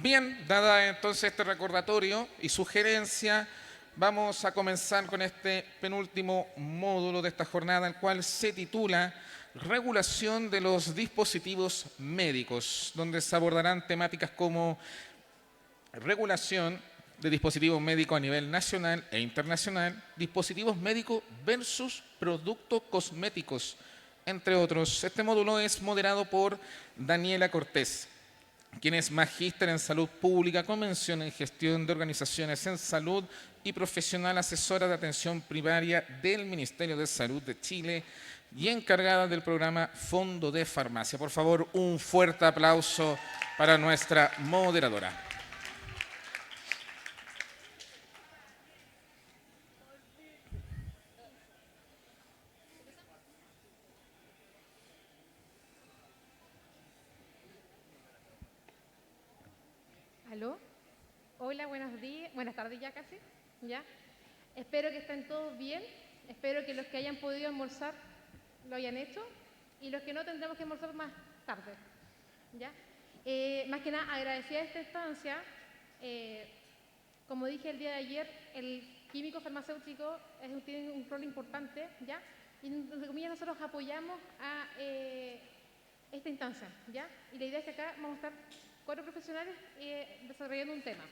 Bien, dada entonces este recordatorio y sugerencia, vamos a comenzar con este penúltimo módulo de esta jornada, el cual se titula Regulación de los dispositivos médicos, donde se abordarán temáticas como regulación de dispositivos médicos a nivel nacional e internacional, dispositivos médicos versus productos cosméticos, entre otros. Este módulo es moderado por Daniela Cortés, quien es magíster en salud pública con mención en gestión de organizaciones en salud y profesional asesora de atención primaria del Ministerio de Salud de Chile y encargada del programa Fondo de Farmacia. Por favor, un fuerte aplauso para nuestra moderadora. ¿Aló? Hola, buenos días, buenas tardes ya casi, ¿ya? Espero que estén todos bien, espero que los que hayan podido almorzar lo hayan hecho y los que no tendremos que almorzar más tarde, ¿ya? Más que nada, agradecida esta instancia, como dije el día de ayer, el químico farmacéutico tiene un rol importante, ¿ya? Y entre comillas nosotros apoyamos a esta instancia, ¿ya? Y la idea es que acá vamos a estar 4 profesionales desarrollando un tema.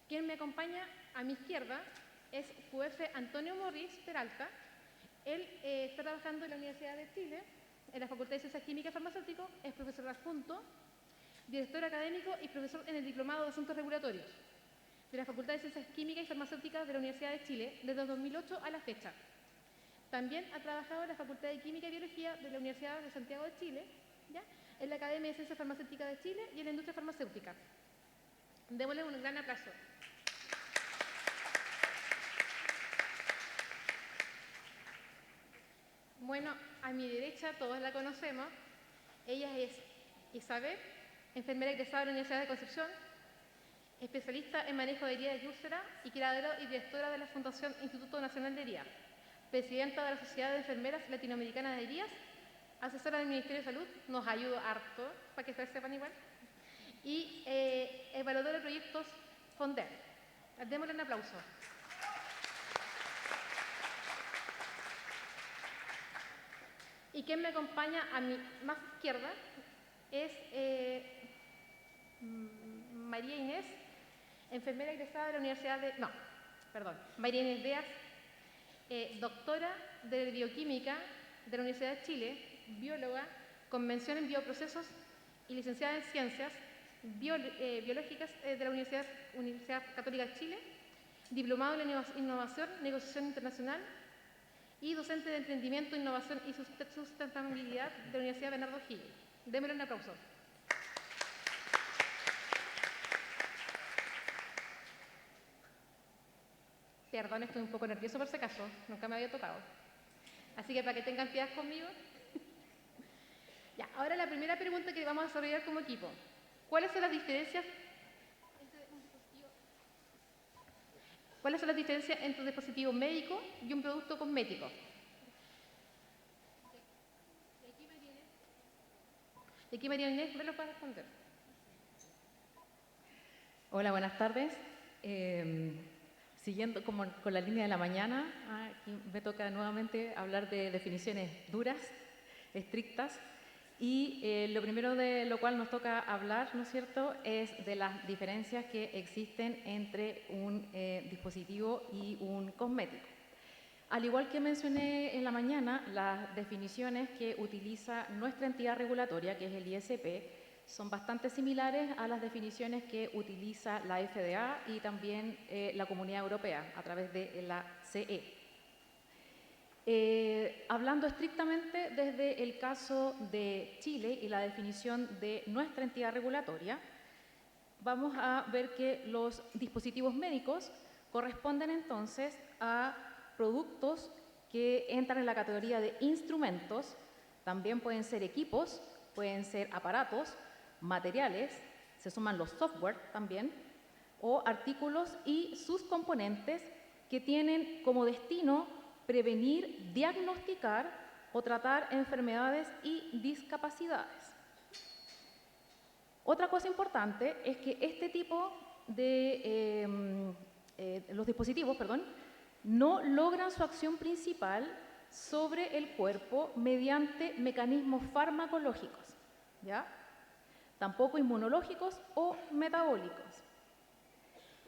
Quien me acompaña a mi izquierda es QF Antonio Morris Peralta. Él está trabajando en la Universidad de Chile, en la Facultad de Ciencias Químicas y Farmacéuticos, es profesor adjunto, director académico y profesor en el Diplomado de Asuntos Regulatorios de la Facultad de Ciencias Químicas y Farmacéuticas de la Universidad de Chile desde 2008 a la fecha. También ha trabajado en la Facultad de Química y Biología de la Universidad de Santiago de Chile, ¿ya? En la Academia de Ciencias Farmacéuticas de Chile y en la industria farmacéutica. Démosle un gran aplauso. Bueno, a mi derecha todos la conocemos. Ella es Isabel, enfermera egresada de la Universidad de Concepción, especialista en manejo de heridas y úlceras y creadora y directora de la Fundación Instituto Nacional de Heridas, presidenta de la Sociedad de Enfermeras Latinoamericanas de Heridas, asesora del Ministerio de Salud, nos ayuda harto, para que ustedes sepan igual, y evaluadora de proyectos FONDER. Démosle un aplauso. Y quien me acompaña a mi más izquierda es María Inés, enfermera egresada de la Universidad de... No, perdón, María Inés Díaz, doctora de Bioquímica de la Universidad de Chile, bióloga con mención en bioprocesos y licenciada en Ciencias Biológicas de la Universidad Católica de Chile, diplomado en Innovación, Negociación Internacional y docente de Emprendimiento, Innovación y Sustentabilidad de la Universidad Bernardo Higgins. Démosle un aplauso. Perdón, estoy un poco nervioso por si acaso, nunca me había tocado. Así que para que tengan piedad conmigo. Ya, ahora la primera pregunta que vamos a desarrollar como equipo. ¿Cuáles son las diferencias entre un dispositivo médico y un producto cosmético? Y aquí María Inés me lo va a responder. Hola, buenas tardes. Siguiendo con la línea de la mañana, aquí me toca nuevamente hablar de definiciones duras, estrictas, y lo primero de lo cual nos toca hablar, ¿no es cierto?, es de las diferencias que existen entre un dispositivo y un cosmético. Al igual que mencioné en la mañana, las definiciones que utiliza nuestra entidad regulatoria, que es el ISP, son bastante similares a las definiciones que utiliza la FDA y también la Comunidad Europea a través de la CE. Hablando estrictamente desde el caso de Chile y la definición de nuestra entidad regulatoria, vamos a ver que los dispositivos médicos corresponden entonces a productos que entran en la categoría de instrumentos, también pueden ser equipos, pueden ser aparatos, materiales, se suman los software también, o artículos y sus componentes que tienen como destino prevenir, diagnosticar o o tratar enfermedades y discapacidades. Otra cosa importante es que este tipo de los dispositivos, no logran su acción principal sobre el cuerpo mediante mecanismos farmacológicos, ¿ya? Tampoco inmunológicos o metabólicos.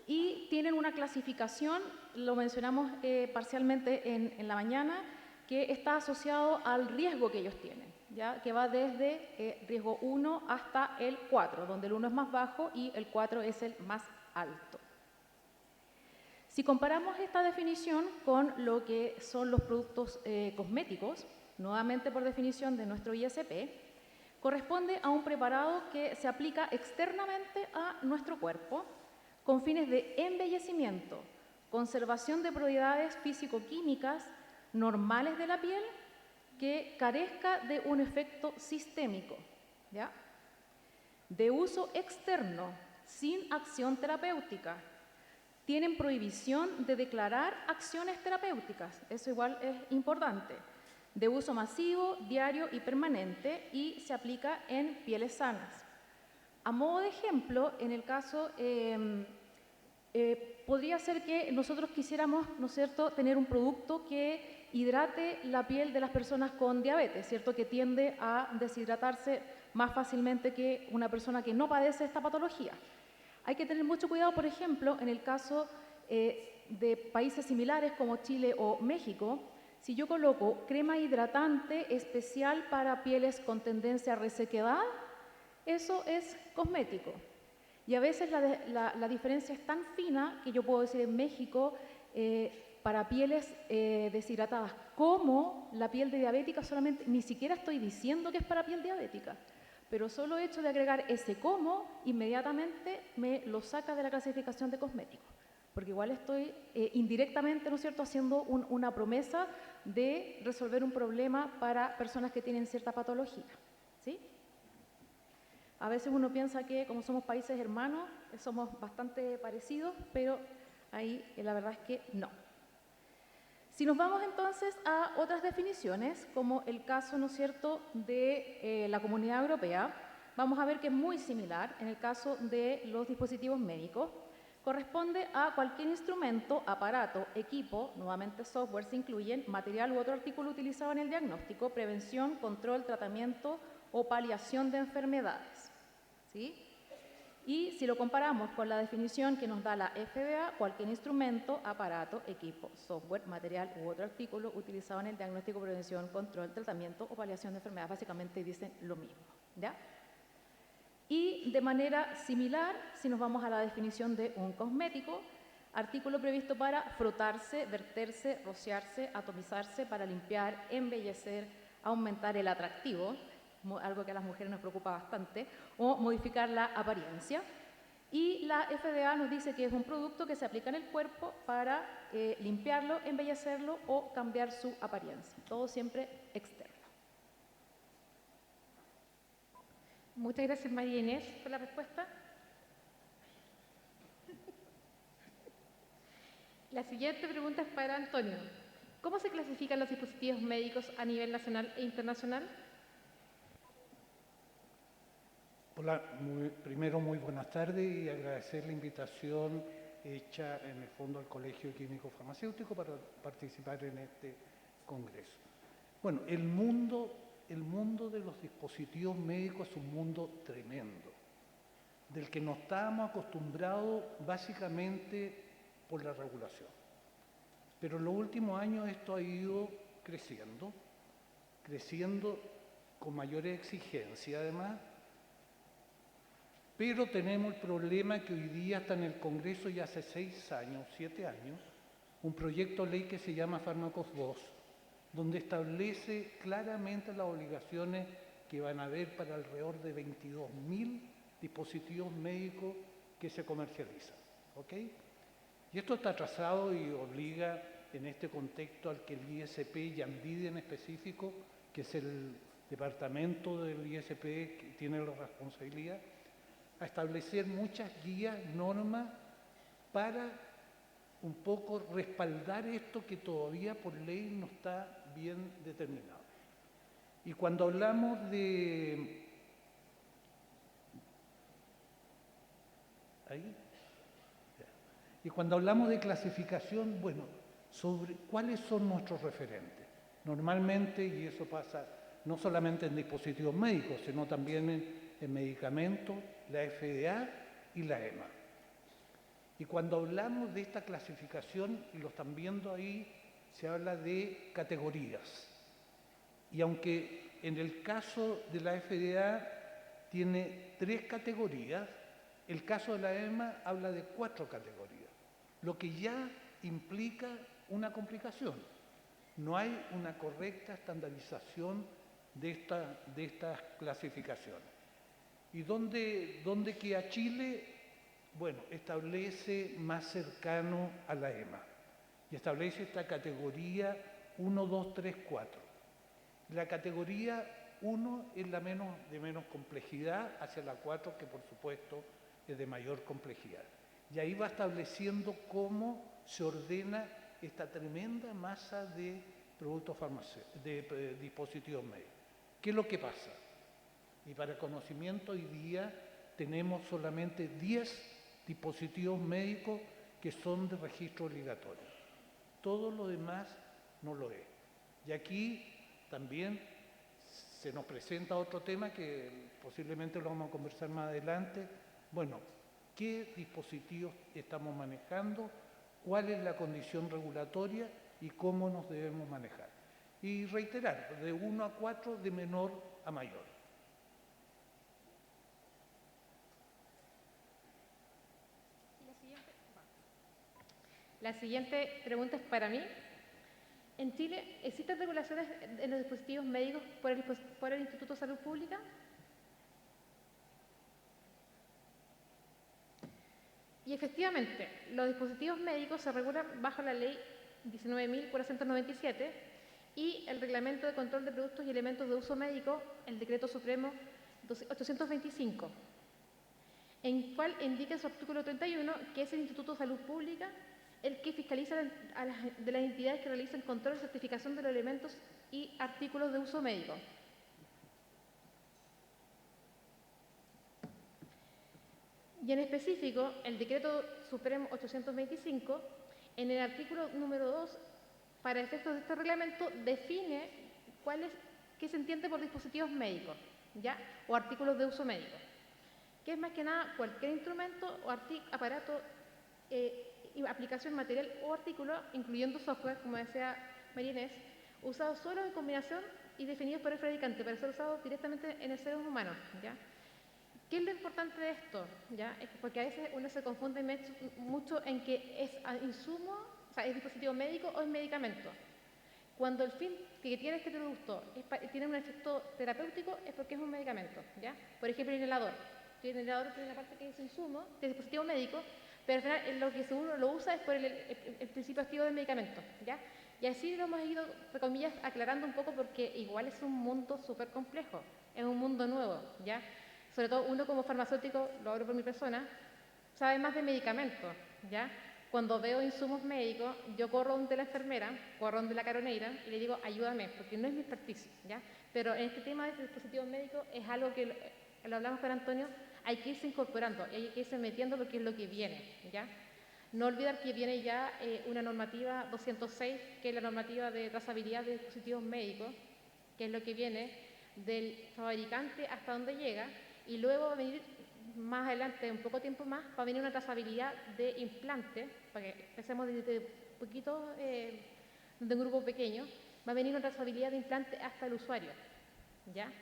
Y tienen una clasificación, lo mencionamos parcialmente en la mañana, que está asociado al riesgo que ellos tienen, ¿ya? Que va desde riesgo 1 hasta el 4, donde el 1 es más bajo y el 4 es el más alto. Si comparamos esta definición con lo que son los productos cosméticos, nuevamente por definición de nuestro ISP, corresponde a un preparado que se aplica externamente a nuestro cuerpo con fines de embellecimiento, conservación de propiedades físico-químicas normales de la piel que carezca de un efecto sistémico, ¿ya? De uso externo, sin acción terapéutica. Tienen prohibición de declarar acciones terapéuticas, eso igual es importante, de uso masivo, diario y permanente, y se aplica en pieles sanas. A modo de ejemplo, en el caso, podría ser que nosotros quisiéramos, ¿no es cierto?, tener un producto que hidrate la piel de las personas con diabetes, ¿cierto?, que tiende a deshidratarse más fácilmente que una persona que no padece esta patología. Hay que tener mucho cuidado, por ejemplo, en el caso de países similares como Chile o México. Si yo coloco crema hidratante especial para pieles con tendencia a resequedad, eso es cosmético. Y a veces la diferencia es tan fina que yo puedo decir en México, para pieles deshidratadas, como la piel de diabética, solamente, ni siquiera estoy diciendo que es para piel diabética. Pero solo el hecho de agregar ese como, inmediatamente me lo saca de la clasificación de cosmético. Porque igual estoy indirectamente, ¿no es cierto?, haciendo una promesa de resolver un problema para personas que tienen cierta patología, ¿sí? A veces uno piensa que como somos países hermanos, somos bastante parecidos, pero ahí la verdad es que no. Si nos vamos entonces a otras definiciones, como el caso, ¿no es cierto?, de la Comunidad Europea, vamos a ver que es muy similar en el caso de los dispositivos médicos. Corresponde a cualquier instrumento, aparato, equipo, nuevamente software se incluyen, material u otro artículo utilizado en el diagnóstico, prevención, control, tratamiento o paliación de enfermedades, ¿sí? Y si lo comparamos con la definición que nos da la FDA, cualquier instrumento, aparato, equipo, software, material u otro artículo utilizado en el diagnóstico, prevención, control, tratamiento o paliación de enfermedades, básicamente dicen lo mismo, ¿ya? Y de manera similar, si nos vamos a la definición de un cosmético, artículo previsto para frotarse, verterse, rociarse, atomizarse, para limpiar, embellecer, aumentar el atractivo, algo que a las mujeres nos preocupa bastante, o modificar la apariencia. Y la FDA nos dice que es un producto que se aplica en el cuerpo para limpiarlo, embellecerlo o cambiar su apariencia. Todo siempre externo. Muchas gracias, María Inés, por la respuesta. La siguiente pregunta es para Antonio. ¿Cómo se clasifican los dispositivos médicos a nivel nacional e internacional? Hola, primero muy buenas tardes y agradecer la invitación hecha en el fondo al Colegio Químico Farmacéutico para participar en este congreso. Bueno, el mundo de los dispositivos médicos es un mundo tremendo, del que no estábamos acostumbrados básicamente por la regulación. Pero en los últimos años esto ha ido creciendo con mayores exigencias además. Pero tenemos el problema que hoy día está en el Congreso ya hace 6 años, 7 años, un proyecto de ley que se llama Fármacos 2, donde establece claramente las obligaciones que van a haber para alrededor de 22.000 dispositivos médicos que se comercializan, ¿ok? Y esto está atrasado y obliga en este contexto al que el ISP y ANVIDIA en específico, que es el departamento del ISP que tiene la responsabilidad, a establecer muchas guías, normas, para un poco respaldar esto que todavía por ley no está bien determinado. Y cuando hablamos de... ¿Ahí? Y cuando hablamos de clasificación, bueno, sobre cuáles son nuestros referentes. Normalmente, y eso pasa no solamente en dispositivos médicos, sino también en medicamentos, la FDA y la EMA. Y cuando hablamos de esta clasificación, y lo están viendo ahí, se habla de categorías. Y aunque en el caso de la FDA tiene 3 categorías, el caso de la EMA habla de 4 categorías, lo que ya implica una complicación. No hay una correcta estandarización de estas clasificaciones. ¿Y dónde queda Chile? Bueno, establece más cercano a la EMA y establece esta categoría 1, 2, 3, 4. La categoría 1 es la de menos complejidad, hacia la 4 que por supuesto es de mayor complejidad. Y ahí va estableciendo cómo se ordena esta tremenda masa de productos farmacéuticos, de dispositivos médicos. ¿Qué es lo que pasa? Y para conocimiento hoy día tenemos solamente 10 dispositivos médicos que son de registro obligatorio. Todo lo demás no lo es. Y aquí también se nos presenta otro tema que posiblemente lo vamos a conversar más adelante. Bueno, ¿qué dispositivos estamos manejando? ¿Cuál es la condición regulatoria y cómo nos debemos manejar? Y reiterar, de 1 a 4, de menor a mayor. La siguiente pregunta es para mí. En Chile, ¿existen regulaciones en los dispositivos médicos por el Instituto de Salud Pública? Y efectivamente, los dispositivos médicos se regulan bajo la Ley 19.497 y el Reglamento de Control de Productos y Elementos de Uso Médico, el Decreto Supremo 825, en cual indica en su artículo 31 que es el Instituto de Salud Pública el que fiscaliza de las entidades que realizan control y certificación de los elementos y artículos de uso médico. Y en específico, el Decreto Supremo 825, en el artículo número 2, para efectos de este reglamento, define qué se entiende por dispositivos médicos, ¿ya? O artículos de uso médico, que es más que nada cualquier instrumento o aparato, aplicación, material o artículo, incluyendo software, como decía María Inés, usados solo en combinación y definidos por el fabricante para ser usados directamente en el ser humano, ¿ya? ¿Qué es lo importante de esto? ¿Ya? Porque a veces uno se confunde mucho en que es insumo, o sea, es dispositivo médico o es medicamento. Cuando el fin que tiene este producto tiene un efecto terapéutico es porque es un medicamento, ¿ya? Por ejemplo, el inhalador. El inhalador tiene una parte que es insumo, que es dispositivo médico, pero al final lo que uno lo usa es por el principio activo del medicamento, ¿ya? Y así lo hemos ido, entre comillas, aclarando un poco porque igual es un mundo súper complejo, es un mundo nuevo, ¿ya? Sobre todo uno como farmacéutico, lo hablo por mi persona, sabe más de medicamentos, ¿ya? Cuando veo insumos médicos, yo corro donde la enfermera, corro donde la caroneira y le digo, ayúdame, porque no es mi experticio, ¿ya? Pero en este tema de dispositivos médicos es algo que lo hablamos con Antonio, hay que irse incorporando, hay que irse metiendo porque es lo que viene, ¿ya? No olvidar que viene ya una normativa 206, que es la normativa de trazabilidad de dispositivos médicos, que es lo que viene del fabricante hasta donde llega, y luego va a venir más adelante, un poco tiempo más, va a venir una trazabilidad de implantes, para que empecemos desde poquito, de un grupo pequeño, va a venir una trazabilidad de implantes hasta el usuario, ¿ya?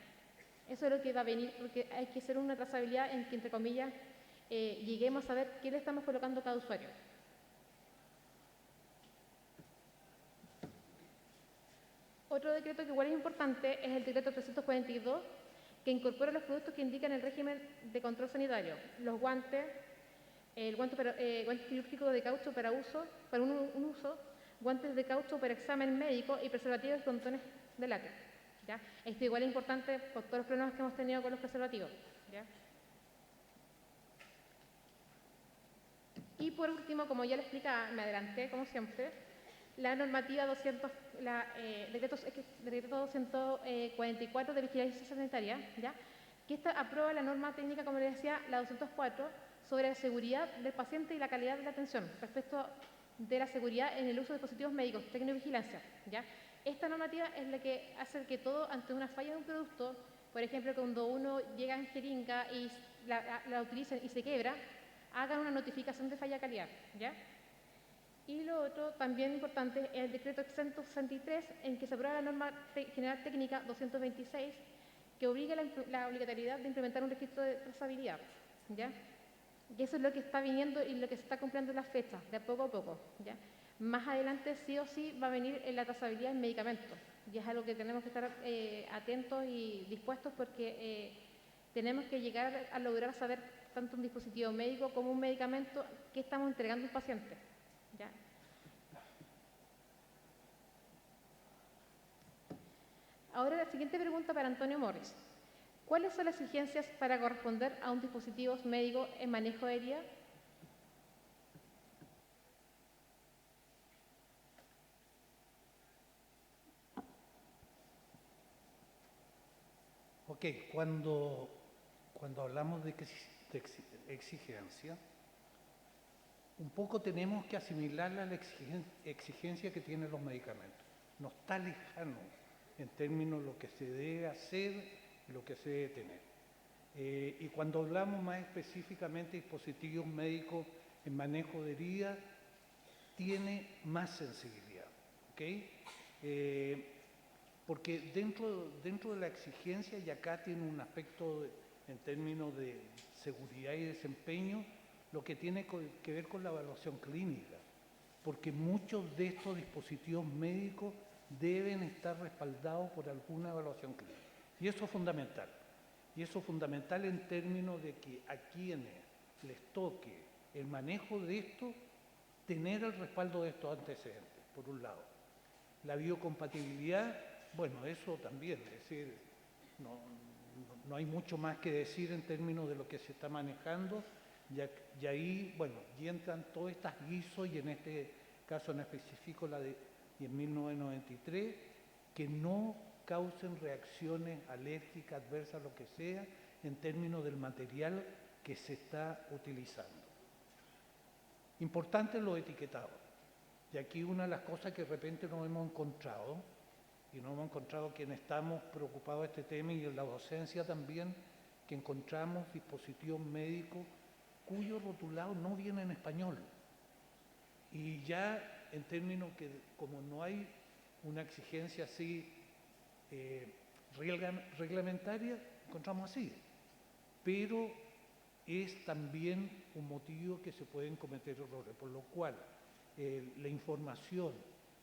Eso es lo que va a venir, porque hay que hacer una trazabilidad en que, entre comillas, lleguemos a saber qué le estamos colocando a cada usuario. Otro decreto que igual es importante es el decreto 342, que incorpora los productos que indican el régimen de control sanitario, los guantes, el guante quirúrgico de caucho para un uso, guantes de caucho para examen médico y preservativos y condones de látex, ¿ya? Esto igual es importante por todos los problemas que hemos tenido con los preservativos, ¿ya? Y por último, como ya le explicaba, me adelanté como siempre, la normativa 200, decreto 244 de vigilancia sanitaria, ¿ya? Que esta aprueba la norma técnica, como les decía, la 204, sobre la seguridad del paciente y la calidad de la atención respecto de la seguridad en el uso de dispositivos médicos, tecnovigilancia, ¿ya? Esta normativa es la que hace que todo, ante una falla de un producto, por ejemplo, cuando uno llega en jeringa y la utilizan y se quiebra, hagan una notificación de falla de calidad, ¿ya? Y lo otro, también importante, es el decreto 163, en que se aprueba la norma general técnica 226, que obliga la obligatoriedad de implementar un registro de trazabilidad, ¿ya? Y eso es lo que está viniendo y lo que se está cumpliendo en las fechas, de poco a poco, ¿ya? Más adelante sí o sí va a venir la trazabilidad en medicamentos, y es algo que tenemos que estar atentos y dispuestos, porque tenemos que llegar a lograr saber tanto un dispositivo médico como un medicamento que estamos entregando a un paciente, ¿ya? Ahora la siguiente pregunta para Antonio Morris. ¿Cuáles son las exigencias para corresponder a un dispositivo médico en manejo de herida? Ok, cuando hablamos de exigencia, un poco tenemos que asimilarla a la exigencia que tienen los medicamentos. No está lejano en términos de lo que se debe hacer y lo que se debe tener. Y cuando hablamos más específicamente de dispositivos médicos en manejo de herida, tiene más sensibilidad, ¿ok? Porque dentro de la exigencia, y acá tiene un aspecto en términos de seguridad y desempeño, lo que tiene que ver con la evaluación clínica, porque muchos de estos dispositivos médicos deben estar respaldados por alguna evaluación clínica. Y eso es fundamental. Y eso es fundamental en términos de que a quienes les toque el manejo de esto, tener el respaldo de estos antecedentes, por un lado. La biocompatibilidad, bueno, eso también, es decir, no hay mucho más que decir en términos de lo que se está manejando, y ahí, bueno, y entran todas estas guisos, y en este caso en específico la de 1993, que no causen reacciones alérgicas, adversas, lo que sea, en términos del material que se está utilizando. Importante lo etiquetado. Y aquí una de las cosas que de repente nos hemos encontrado, y nos hemos encontrado quienes estamos preocupados de este tema y en la docencia también, que encontramos dispositivos médicos cuyo rotulado no viene en español. Y ya en términos que, como no hay una exigencia así reglamentaria, encontramos así. Pero es también un motivo que se pueden cometer errores, por lo cual la información,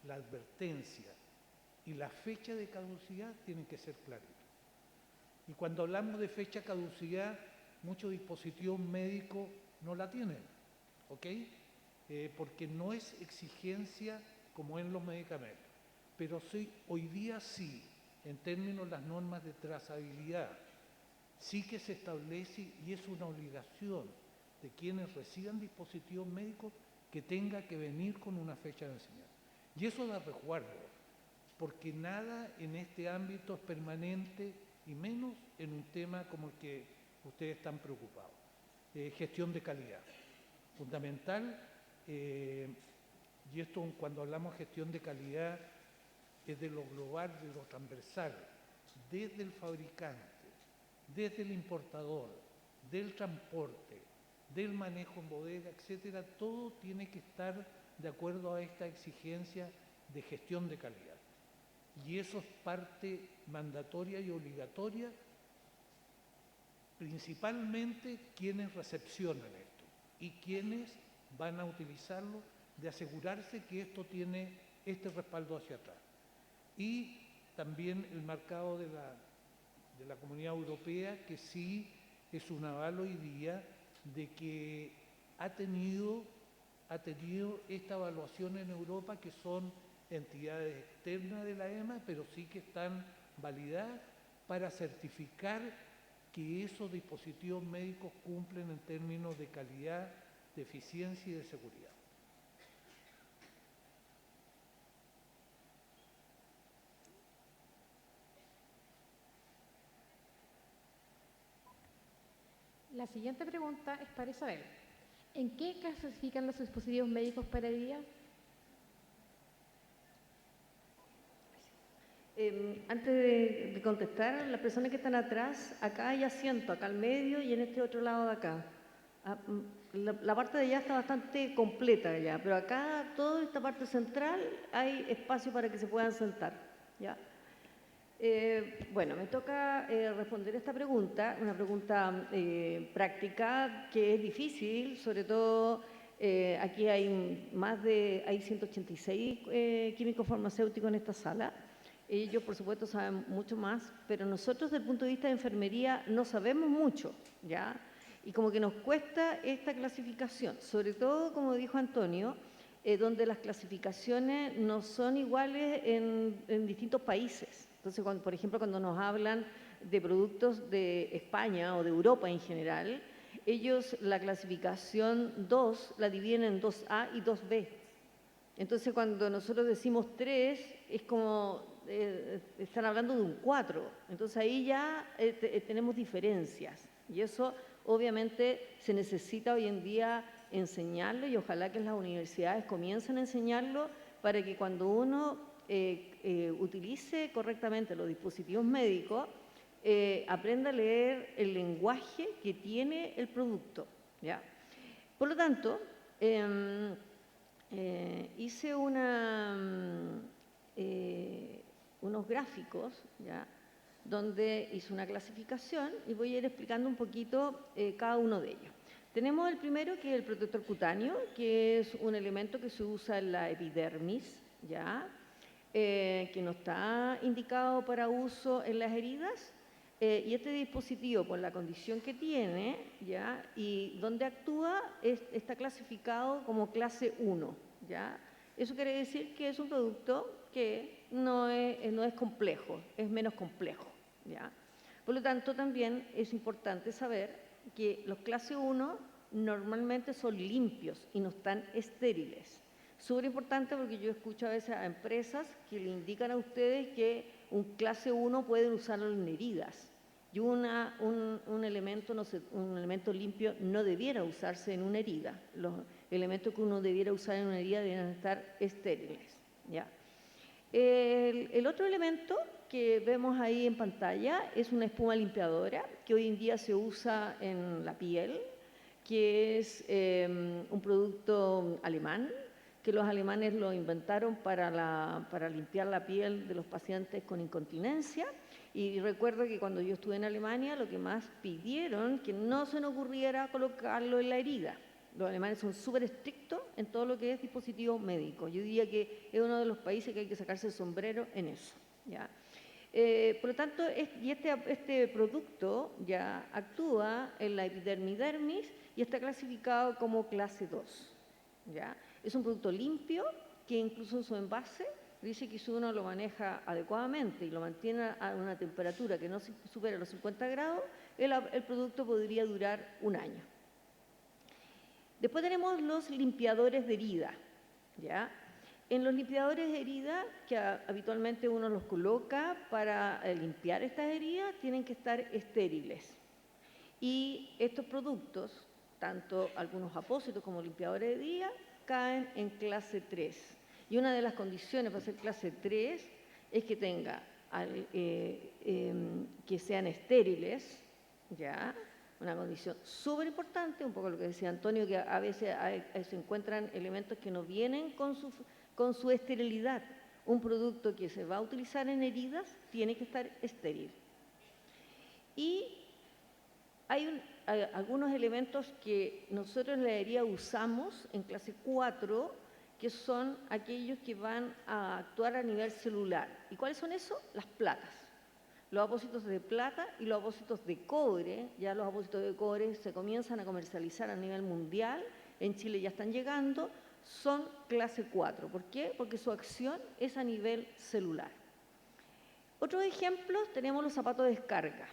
la advertencia y la fecha de caducidad tienen que ser claritos. Y cuando hablamos de fecha de caducidad, muchos dispositivos médicos no la tienen, ¿ok? Porque no es exigencia como en los medicamentos, pero sí, hoy día sí, en términos de las normas de trazabilidad, sí que se establece, y es una obligación de quienes reciban dispositivos médicos, que tenga que venir con una fecha de vencimiento. Y eso da resguardo, porque nada en este ámbito es permanente, y menos en un tema como el que ustedes están preocupados. Gestión de calidad, fundamental, y esto cuando hablamos de gestión de calidad es de lo global, de lo transversal, desde el fabricante, desde el importador, del transporte, del manejo en bodega, etcétera, todo tiene que estar de acuerdo a esta exigencia de gestión de calidad. Y eso es parte mandatoria y obligatoria, principalmente quienes recepcionan esto y quienes van a utilizarlo, de asegurarse que esto tiene este respaldo hacia atrás. Y también el marcado de la Comunidad Europea, que sí es un aval hoy día de que ha tenido esta evaluación en Europa, que son entidades externas de la EMA, pero sí que están validadas para certificar que esos dispositivos médicos cumplen en términos de calidad, de eficiencia y de seguridad. La siguiente pregunta es para Isabel. ¿En qué clasifican los dispositivos médicos para herida? Antes de contestar, las personas que están atrás, acá hay asiento, acá al medio y en este otro lado de acá. La parte de allá está bastante completa allá, pero acá, toda esta parte central, hay espacio para que se puedan sentar. ¿Ya? Bueno, me toca responder esta pregunta, una pregunta práctica que es difícil, sobre todo aquí hay hay 186 químicos farmacéuticos en esta sala. Ellos, por supuesto, saben mucho más, pero nosotros, desde el punto de vista de enfermería, no sabemos mucho, ¿ya? Y como que nos cuesta esta clasificación, sobre todo, como dijo Antonio, donde las clasificaciones no son iguales en distintos países. Entonces, por ejemplo, cuando nos hablan de productos de España o de Europa en general, ellos la clasificación 2 la dividen en 2A y 2B. Entonces, cuando nosotros decimos 3, es como están hablando de un 4. Entonces, ahí ya tenemos diferencias. Y eso, obviamente, se necesita hoy en día enseñarlo y ojalá que las universidades comiencen a enseñarlo para que cuando uno utilice correctamente los dispositivos médicos, aprenda a leer el lenguaje que tiene el producto, ¿ya? Por lo tanto, hice unos gráficos, ¿ya?, donde hice una clasificación y voy a ir explicando un poquito cada uno de ellos. Tenemos el primero, que es el protector cutáneo, que es un elemento que se usa en la epidermis, ¿ya?, que no está indicado para uso en las heridas, y este dispositivo, por la condición que tiene, ¿ya?, y donde actúa, está clasificado como clase 1, ¿ya? Eso quiere decir que es un producto que no es complejo, es menos complejo, ¿ya? Por lo tanto, también es importante saber que los clase 1 normalmente son limpios y no están estériles. Súper importante porque yo escucho a veces a empresas que le indican a ustedes que un clase 1 pueden usarlo en heridas y un elemento limpio no debiera usarse en una herida. Los elementos que uno debiera usar en una herida deben estar estériles, ¿ya? El otro elemento que vemos ahí en pantalla es una espuma limpiadora que hoy en día se usa en la piel, que es un producto alemán, que los alemanes lo inventaron para limpiar la piel de los pacientes con incontinencia. Y recuerdo que cuando yo estuve en Alemania, lo que más pidieron, que no se nos ocurriera colocarlo en la herida. Los alemanes son súper estrictos en todo lo que es dispositivo médico. Yo diría que es uno de los países que hay que sacarse el sombrero en eso, ¿ya? Por lo tanto, este producto ya actúa en la epidermidermis y está clasificado como clase 2, ¿ya? Es un producto limpio que incluso en su envase dice que si uno lo maneja adecuadamente y lo mantiene a una temperatura que no supera los 50 grados, el producto podría durar un año. Después tenemos los limpiadores de herida, ¿ya? En los limpiadores de herida, que habitualmente uno los coloca para limpiar estas heridas, tienen que estar estériles. Y estos productos, tanto algunos apósitos como limpiadores de herida, caen en clase 3. Y una de las condiciones para ser clase 3 es que que sean estériles, ¿ya? Una condición súper importante, un poco lo que decía Antonio, que a veces se encuentran elementos que no vienen con su esterilidad. Un producto que se va a utilizar en heridas tiene que estar estéril. Y hay algunos elementos que nosotros en la herida usamos en clase 4, que son aquellos que van a actuar a nivel celular. ¿Y cuáles son esos? Las placas. Los apósitos de plata y los apósitos de cobre. Ya los apósitos de cobre se comienzan a comercializar a nivel mundial, en Chile ya están llegando, son clase 4. ¿Por qué? Porque su acción es a nivel celular. Otros ejemplos tenemos los zapatos de descarga.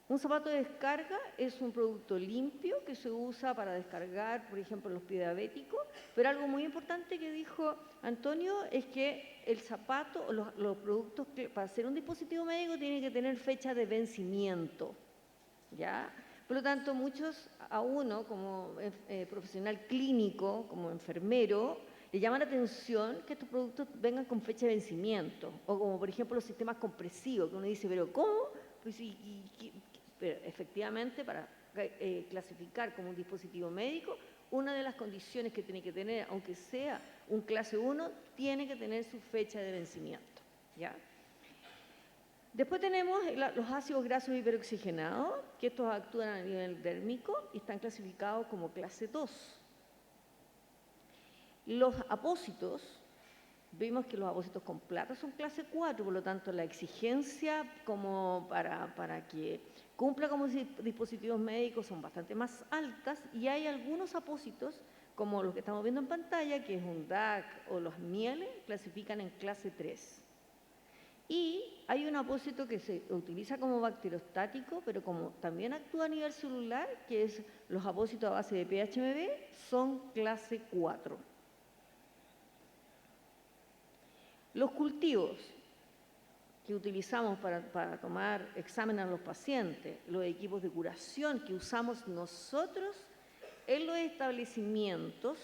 Un zapato de descarga es un producto limpio que se usa para descargar, por ejemplo, los pies diabéticos, pero algo muy importante que dijo Antonio es que el zapato o los productos para hacer un dispositivo médico tienen que tener fecha de vencimiento, ¿ya? Por lo tanto, muchos a uno como profesional clínico, como enfermero, le llama la atención que estos productos vengan con fecha de vencimiento, o como por ejemplo los sistemas compresivos, que uno dice, pero ¿cómo? Pues, pero efectivamente, para clasificar como un dispositivo médico, una de las condiciones que tiene que tener, aunque sea un clase 1, tiene que tener su fecha de vencimiento, ¿ya? Después tenemos los ácidos grasos hiperoxigenados, que estos actúan a nivel dérmico y están clasificados como clase 2. Los apósitos, vimos que los apósitos con plata son clase 4, por lo tanto la exigencia como para que cumpla como dispositivos médicos son bastante más altas, y hay algunos apósitos, como los que estamos viendo en pantalla, que es un DAC o los mieles, clasifican en clase 3. Y hay un apósito que se utiliza como bacteriostático, pero como también actúa a nivel celular, que es los apósitos a base de PHMB, son clase 4. Los cultivos que utilizamos para tomar exámenes a los pacientes, los equipos de curación que usamos nosotros en los establecimientos,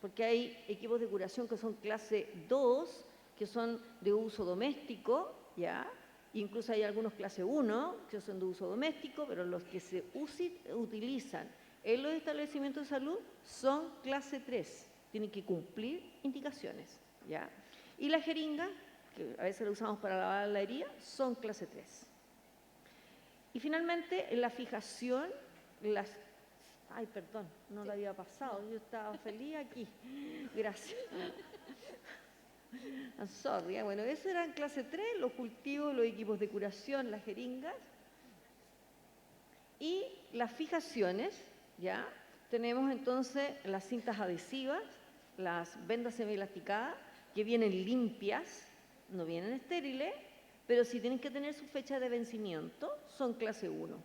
porque hay equipos de curación que son clase 2, que son de uso doméstico, ¿ya? Incluso hay algunos clase 1 que son de uso doméstico, pero los que se utilizan en los establecimientos de salud son clase 3, tienen que cumplir indicaciones, ¿ya? Y las jeringas, que a veces las usamos para lavar la herida, son clase 3. Y finalmente, en la fijación, ay, perdón, no lo había pasado, yo estaba feliz aquí. Gracias. Sorry. Bueno, eso eran clase 3, los cultivos, los equipos de curación, las jeringas. Y las fijaciones, ¿ya? Tenemos entonces las cintas adhesivas, las vendas semielasticadas, que vienen limpias, no vienen estériles, pero sí tienen que tener su fecha de vencimiento, son clase 1.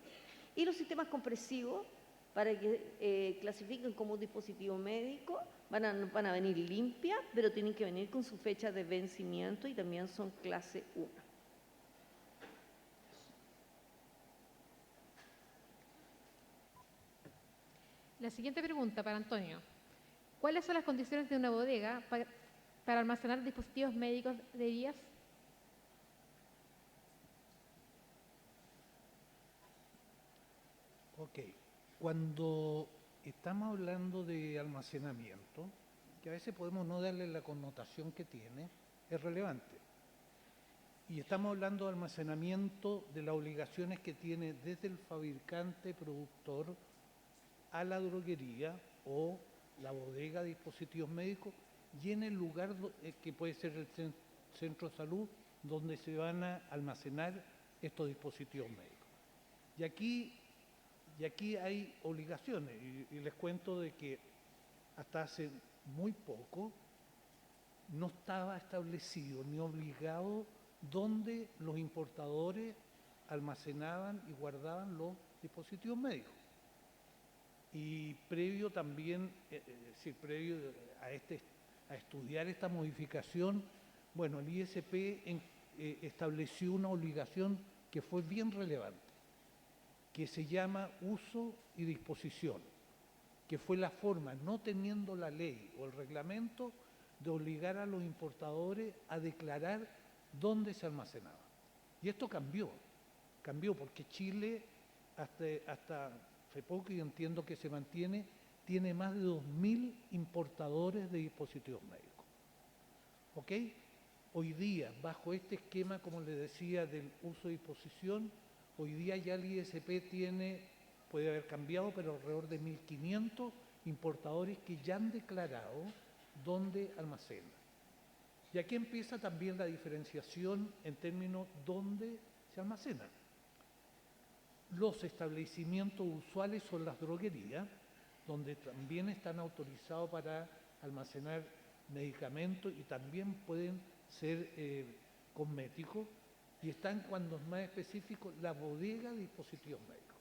Y los sistemas compresivos, para que clasifiquen como un dispositivo médico, van a venir limpias, pero tienen que venir con su fecha de vencimiento y también son clase 1. La siguiente pregunta para Antonio. ¿Cuáles son las condiciones de una bodega para almacenar dispositivos médicos de vías? Ok, cuando estamos hablando de almacenamiento, que a veces podemos no darle la connotación que tiene, es relevante. Y estamos hablando de almacenamiento de las obligaciones que tiene desde el fabricante productor a la droguería o la bodega de dispositivos médicos y en el lugar que puede ser el centro de salud donde se van a almacenar estos dispositivos médicos. Y aquí hay obligaciones y les cuento de que hasta hace muy poco no estaba establecido ni obligado donde los importadores almacenaban y guardaban los dispositivos médicos. Y previo también, previo a estudiar esta modificación, bueno, el ISP estableció una obligación que fue bien relevante, que se llama uso y disposición, que fue la forma, no teniendo la ley o el reglamento, de obligar a los importadores a declarar dónde se almacenaba. Y esto cambió porque Chile hasta hace poco, y entiendo que se mantiene, tiene más de 2.000 importadores de dispositivos médicos. ¿Ok? Hoy día, bajo este esquema, como les decía, del uso y disposición, hoy día ya el ISP tiene, puede haber cambiado, pero alrededor de 1.500 importadores que ya han declarado dónde almacenan. Y aquí empieza también la diferenciación en términos dónde se almacenan. Los establecimientos usuales son las droguerías, donde también están autorizados para almacenar medicamentos y también pueden ser cosméticos, y están, cuando es más específico, la bodega de dispositivos médicos.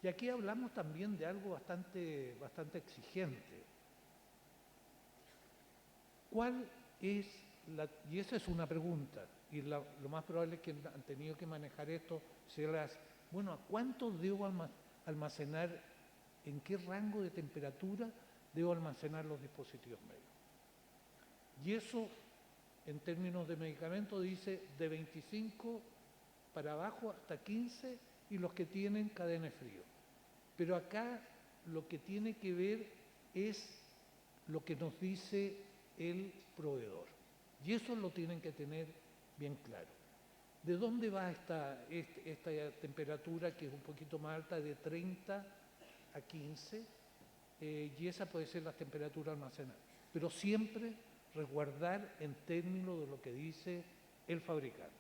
Y aquí hablamos también de algo bastante exigente. ¿Cuál es y esa es una pregunta, y lo más probable es que han tenido que manejar esto, bueno, ¿a cuánto debo almacenar, en qué rango de temperatura debo almacenar los dispositivos médicos. Y eso, en términos de medicamentos, dice de 25 para abajo hasta 15 y los que tienen cadena de frío. Pero acá lo que tiene que ver es lo que nos dice el proveedor. Y eso lo tienen que tener bien claro. ¿De dónde va esta temperatura que es un poquito más alta, de 30 a 15? Y esa puede ser la temperatura almacenada. Pero siempre resguardar en términos de lo que dice el fabricante,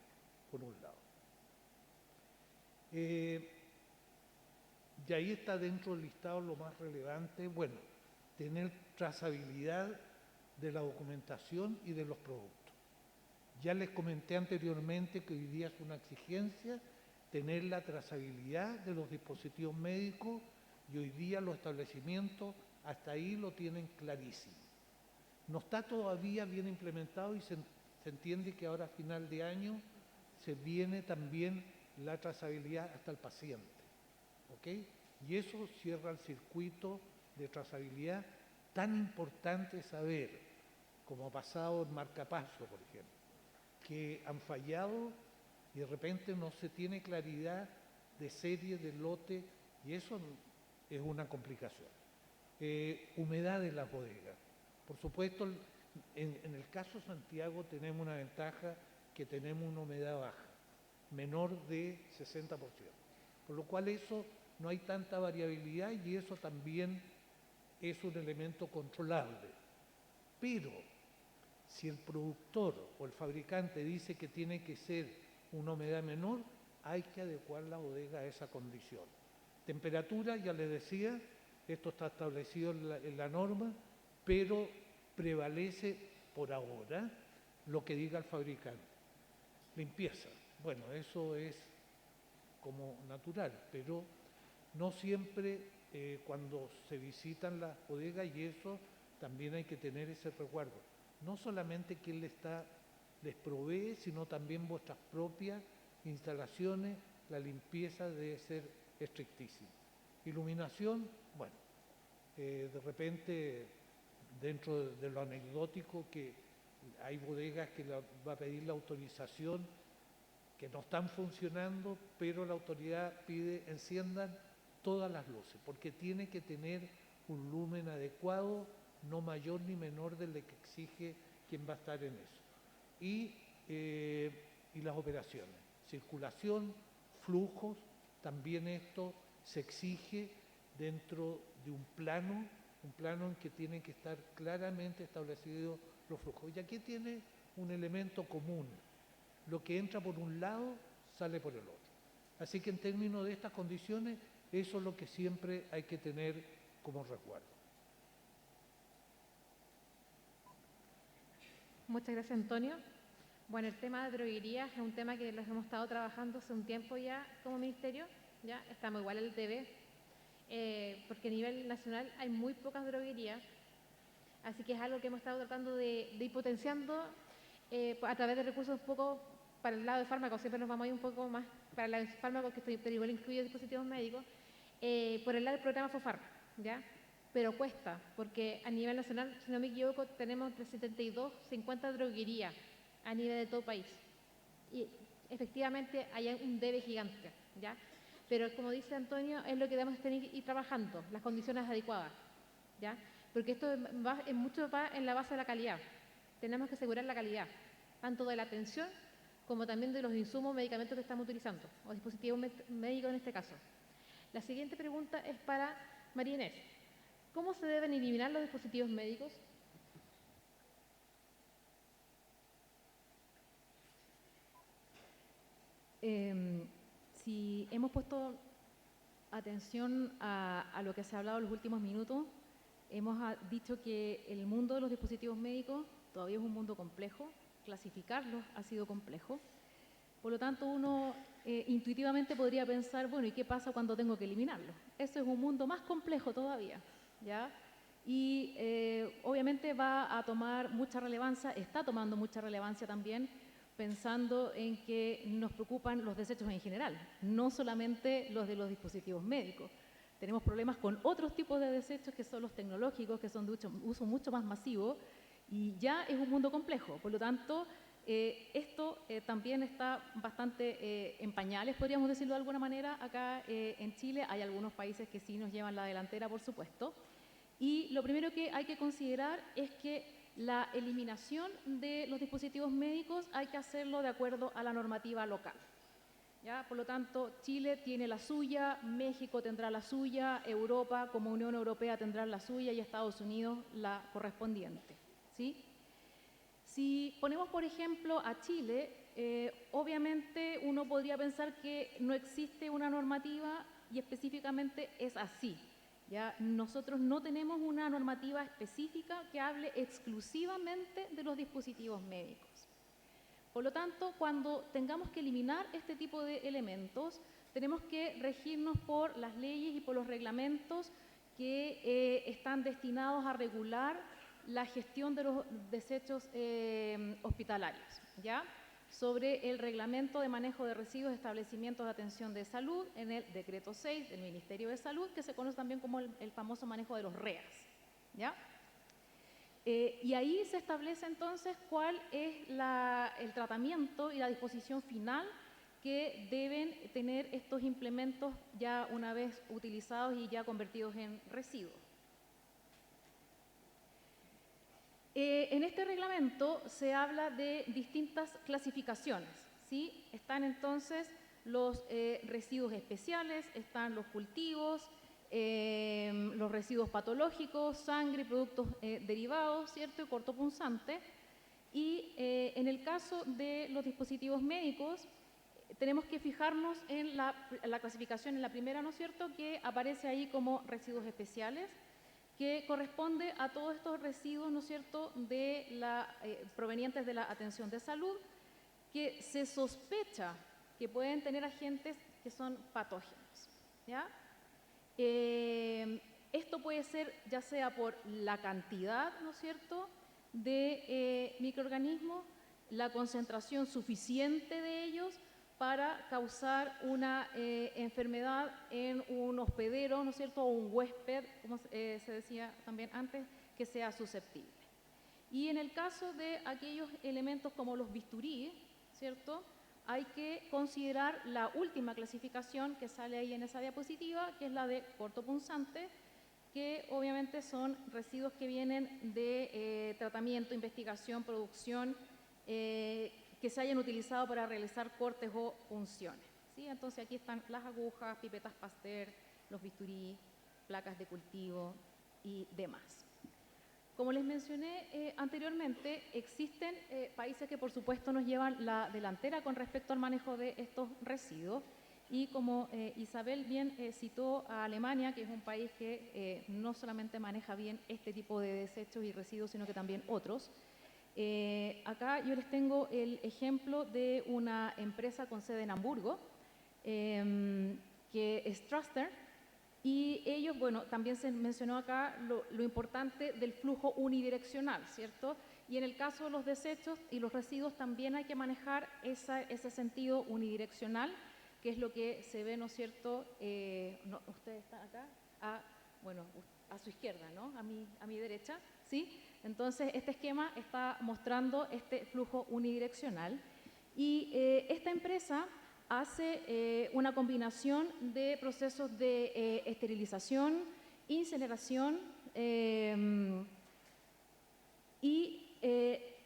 por un lado. Y ahí está dentro del listado lo más relevante, bueno, tener trazabilidad de la documentación y de los productos. Ya les comenté anteriormente que hoy día es una exigencia tener la trazabilidad de los dispositivos médicos y hoy día los establecimientos hasta ahí lo tienen clarísimo. No está todavía bien implementado y se entiende que ahora a final de año se viene también la trazabilidad hasta el paciente, ¿ok? Y eso cierra el circuito de trazabilidad tan importante saber, como ha pasado en Marcapaso, por ejemplo, que han fallado y de repente no se tiene claridad de serie, de lote, y eso es una complicación. Humedad de las bodegas. Por supuesto, en el caso Santiago tenemos una ventaja que tenemos una humedad baja, menor de 60%, por lo cual eso no hay tanta variabilidad y eso también es un elemento controlable. Pero si el productor o el fabricante dice que tiene que ser una humedad menor, hay que adecuar la bodega a esa condición. Temperatura, ya les decía, esto está establecido en la norma, pero prevalece por ahora lo que diga el fabricante. Limpieza, bueno, eso es como natural, pero no siempre cuando se visitan las bodegas, y eso también hay que tener ese resguardo. No solamente quien les provee, sino también vuestras propias instalaciones, la limpieza debe ser estrictísima. Iluminación, bueno, de repente dentro de lo anecdótico que hay bodegas que va a pedir la autorización, que no están funcionando, pero la autoridad pide enciendan todas las luces, porque tiene que tener un lumen adecuado, no mayor ni menor del que exige quien va a estar en eso. Y las operaciones, circulación, flujos, también esto se exige dentro de un plano en que tienen que estar claramente establecidos los flujos. Y aquí tiene un elemento común, lo que entra por un lado sale por el otro. Así que en términos de estas condiciones, eso es lo que siempre hay que tener como resguardo. Muchas gracias, Antonio. Bueno, el tema de droguerías es un tema que los hemos estado trabajando hace un tiempo ya como ministerio, ya estamos igual al debe, porque a nivel nacional hay muy pocas droguerías, así que es algo que hemos estado tratando de ir potenciando a través de recursos un poco para el lado de fármacos, siempre nos vamos a ir un poco más para el lado de fármacos, que igual incluye dispositivos médicos, por el lado del programa FOFARMA, ¿ya? Pero cuesta, porque a nivel nacional, si no me equivoco, tenemos entre 72 y 50 droguerías a nivel de todo el país. Y efectivamente hay un debe gigante, ¿ya? Pero como dice Antonio, es lo que debemos tener que ir trabajando, las condiciones adecuadas, ¿ya? Porque esto es mucho en la base de la calidad. Tenemos que asegurar la calidad, tanto de la atención como también de los insumos, medicamentos que estamos utilizando, o dispositivos médicos en este caso. La siguiente pregunta es para María Inés. ¿Cómo se deben eliminar los dispositivos médicos? Si hemos puesto atención a lo que se ha hablado en los últimos minutos, hemos dicho que el mundo de los dispositivos médicos todavía es un mundo complejo, clasificarlos ha sido complejo. Por lo tanto, uno intuitivamente podría pensar, bueno, ¿y qué pasa cuando tengo que eliminarlos? Eso es un mundo más complejo todavía, ¿ya? Y obviamente va a tomar mucha relevancia, está tomando mucha relevancia también, pensando en que nos preocupan los desechos en general, no solamente los de los dispositivos médicos. Tenemos problemas con otros tipos de desechos que son los tecnológicos, que son de uso mucho más masivo, y ya es un mundo complejo. Por lo tanto, esto también está bastante en pañales, podríamos decirlo de alguna manera. Acá en Chile hay algunos países que sí nos llevan la delantera, por supuesto. Y lo primero que hay que considerar es que la eliminación de los dispositivos médicos hay que hacerlo de acuerdo a la normativa local. ¿Ya? Por lo tanto, Chile tiene la suya, México tendrá la suya, Europa como Unión Europea tendrá la suya y Estados Unidos la correspondiente. ¿Sí? Si ponemos, por ejemplo, a Chile, obviamente uno podría pensar que no existe una normativa y específicamente es así. ¿Ya? Nosotros no tenemos una normativa específica que hable exclusivamente de los dispositivos médicos. Por lo tanto, cuando tengamos que eliminar este tipo de elementos, tenemos que regirnos por las leyes y por los reglamentos que están destinados a regular la gestión de los desechos hospitalarios, ¿ya? Sobre el reglamento de manejo de residuos de establecimientos de atención de salud en el decreto 6 del Ministerio de Salud, que se conoce también como el famoso manejo de los REAS, ¿ya? Y ahí se establece entonces cuál es el tratamiento y la disposición final que deben tener estos implementos ya una vez utilizados y ya convertidos en residuos. En este reglamento se habla de distintas clasificaciones, ¿sí? Están entonces los residuos especiales, están los cultivos, los residuos patológicos, sangre, productos derivados, ¿cierto? Y cortopunzantes. Y en el caso de los dispositivos médicos, tenemos que fijarnos en la clasificación, en la primera, ¿no es cierto?, que aparece ahí como residuos especiales, que corresponde a todos estos residuos, ¿no es cierto?, provenientes de la atención de salud, que se sospecha que pueden tener agentes que son patógenos, ¿ya? Esto puede ser ya sea por la cantidad, ¿no es cierto?, de microorganismos, la concentración suficiente de ellos para causar una enfermedad en un hospedero, ¿no es cierto?, o un huésped, como se decía también antes, que sea susceptible. Y en el caso de aquellos elementos como los bisturí, ¿cierto?, hay que considerar la última clasificación que sale ahí en esa diapositiva, que es la de cortopunzante, que obviamente son residuos que vienen de tratamiento, investigación, producción, que se hayan utilizado para realizar cortes o punciones, ¿sí? Entonces aquí están las agujas, pipetas Pasteur, los bisturí, placas de cultivo y demás. Como les mencioné anteriormente, existen países que por supuesto nos llevan la delantera con respecto al manejo de estos residuos y como Isabel bien citó a Alemania, que es un país que no solamente maneja bien este tipo de desechos y residuos, sino que también otros. Acá yo les tengo el ejemplo de una empresa con sede en Hamburgo, que es Truster, y ellos, bueno, también se mencionó acá lo importante del flujo unidireccional, ¿cierto? Y en el caso de los desechos y los residuos también hay que manejar ese sentido unidireccional, que es lo que se ve, ¿no es cierto? No, ustedes están acá, bueno, a su izquierda, ¿no? A mi derecha, ¿sí? Entonces, este esquema está mostrando este flujo unidireccional y esta empresa hace una combinación de procesos de esterilización, incineración y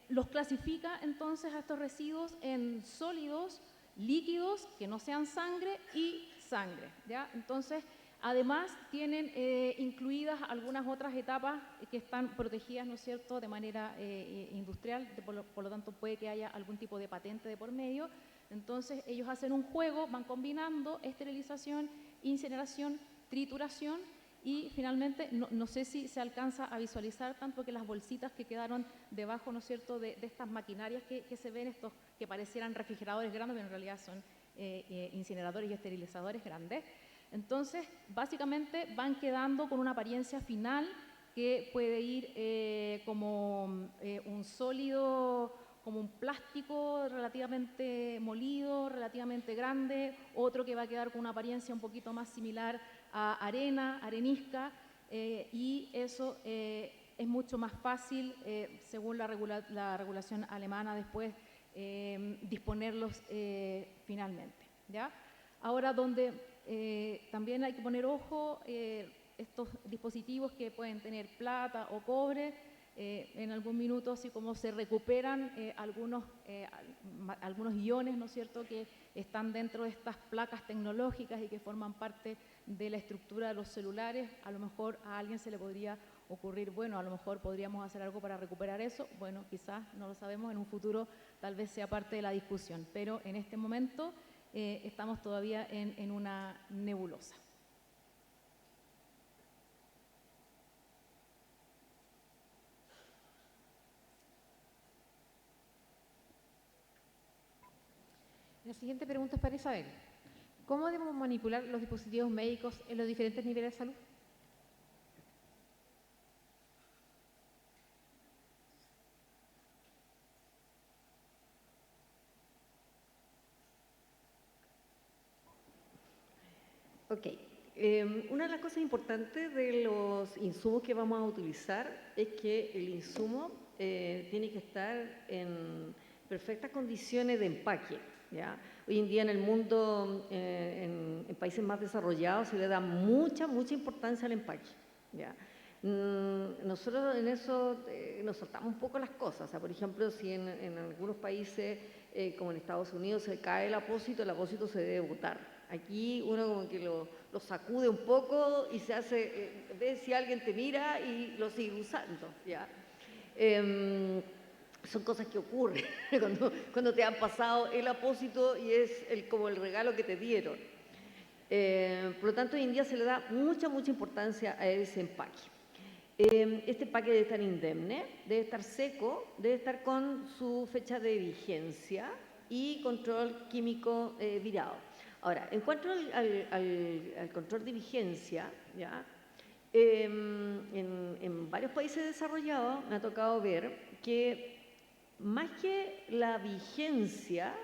los clasifica entonces a estos residuos en sólidos, líquidos, que no sean sangre y sangre, ¿ya? Entonces, además, tienen incluidas algunas otras etapas que están protegidas, ¿no es cierto?, de manera industrial, por lo tanto puede que haya algún tipo de patente de por medio. Entonces, ellos hacen un juego, van combinando esterilización, incineración, trituración y finalmente, no sé si se alcanza a visualizar tanto que las bolsitas que quedaron debajo, ¿no es cierto?, de estas maquinarias que se ven, estos que parecieran refrigeradores grandes, pero en realidad son incineradores y esterilizadores grandes. Entonces, básicamente van quedando con una apariencia final que puede ir como un sólido como un plástico relativamente molido, relativamente grande, otro que va a quedar con una apariencia un poquito más similar a arena, arenisca, y eso es mucho más fácil, según la regulación alemana, después disponerlos finalmente, ¿ya? Ahora, donde también hay que poner ojo, estos dispositivos que pueden tener plata o cobre, en algún minuto, así como se recuperan algunos iones, ¿no es cierto?, que están dentro de estas placas tecnológicas y que forman parte de la estructura de los celulares. A lo mejor a alguien se le podría ocurrir, bueno, a lo mejor podríamos hacer algo para recuperar eso. Bueno, quizás, no lo sabemos, en un futuro tal vez sea parte de la discusión, pero en este momento estamos todavía en una nebulosa. La siguiente pregunta es para Isabel. ¿Cómo debemos manipular los dispositivos médicos en los diferentes niveles de salud? Ok. Una de las cosas importantes de los insumos que vamos a utilizar es que el insumo tiene que estar en perfectas condiciones de empaque, ¿ya? Hoy en día en el mundo, en países más desarrollados, se le da mucha importancia al empaque, ¿ya? Nosotros en eso nos saltamos un poco las cosas. O sea, por ejemplo, si en algunos países, como en Estados Unidos, se cae el apósito se debe botar. Aquí uno como que lo sacude un poco y se hace, ve si alguien te mira y lo sigue usando, ¿ya? Son cosas que ocurren cuando te han pasado el apósito y es como el regalo que te dieron. Por lo tanto, hoy en día se le da mucha importancia a ese empaque. Este empaque debe estar indemne, debe estar seco, debe estar con su fecha de vigencia y control químico virado. Ahora, en cuanto al control de vigencia, ¿ya? En varios países desarrollados me ha tocado ver que más que la vigencia,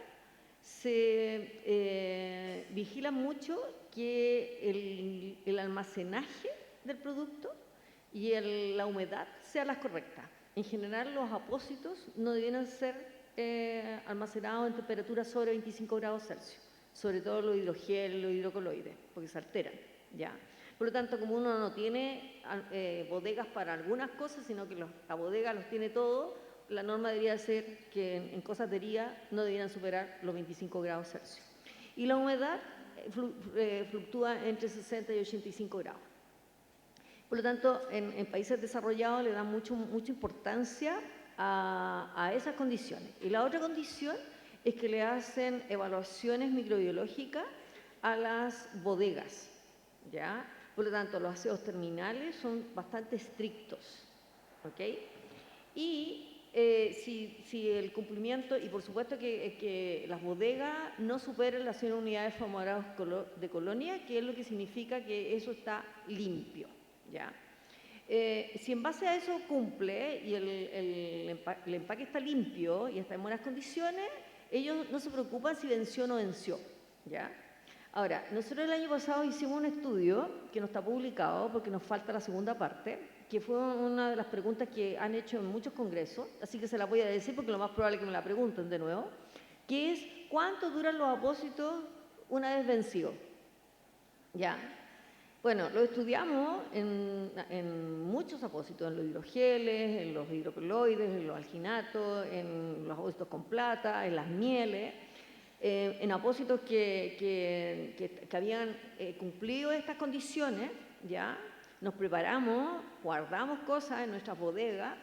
se vigila mucho que el almacenaje del producto y la humedad sea las correctas. En general, los apósitos no deben ser almacenados en temperaturas sobre 25 grados Celsius, sobre todo los hidrogeles, los hidrocoloides, porque se alteran, ¿ya? Por lo tanto, como uno no tiene bodegas para algunas cosas, sino que la bodega los tiene todo, la norma debería ser que en cosatería no debieran superar los 25 grados Celsius. Y la humedad fluctúa entre 60 y 85 grados. Por lo tanto, en países desarrollados le dan mucha importancia a esas condiciones. Y la otra condición es que le hacen evaluaciones microbiológicas a las bodegas, ¿ya? Por lo tanto, los aseos terminales son bastante estrictos, ¿ok? Y si el cumplimiento, y por supuesto que las bodegas no superen las 100 unidades formadoras de colonia, que es lo que significa que eso está limpio, ¿ya? Si en base a eso cumple y el empaque está limpio y está en buenas condiciones, ellos no se preocupan si venció o no venció, ¿ya? Ahora, nosotros el año pasado hicimos un estudio que no está publicado porque nos falta la segunda parte, que fue una de las preguntas que han hecho en muchos congresos, así que se la voy a decir porque lo más probable es que me la pregunten de nuevo, que es ¿cuánto duran los apósitos una vez vencidos? ¿Ya? Bueno, lo estudiamos en muchos apósitos, en los hidrogeles, en los hidrocoloides, en los alginatos, en los apósitos con plata, en las mieles, en apósitos que habían cumplido estas condiciones, ¿ya? Nos preparamos, guardamos cosas en nuestras bodegas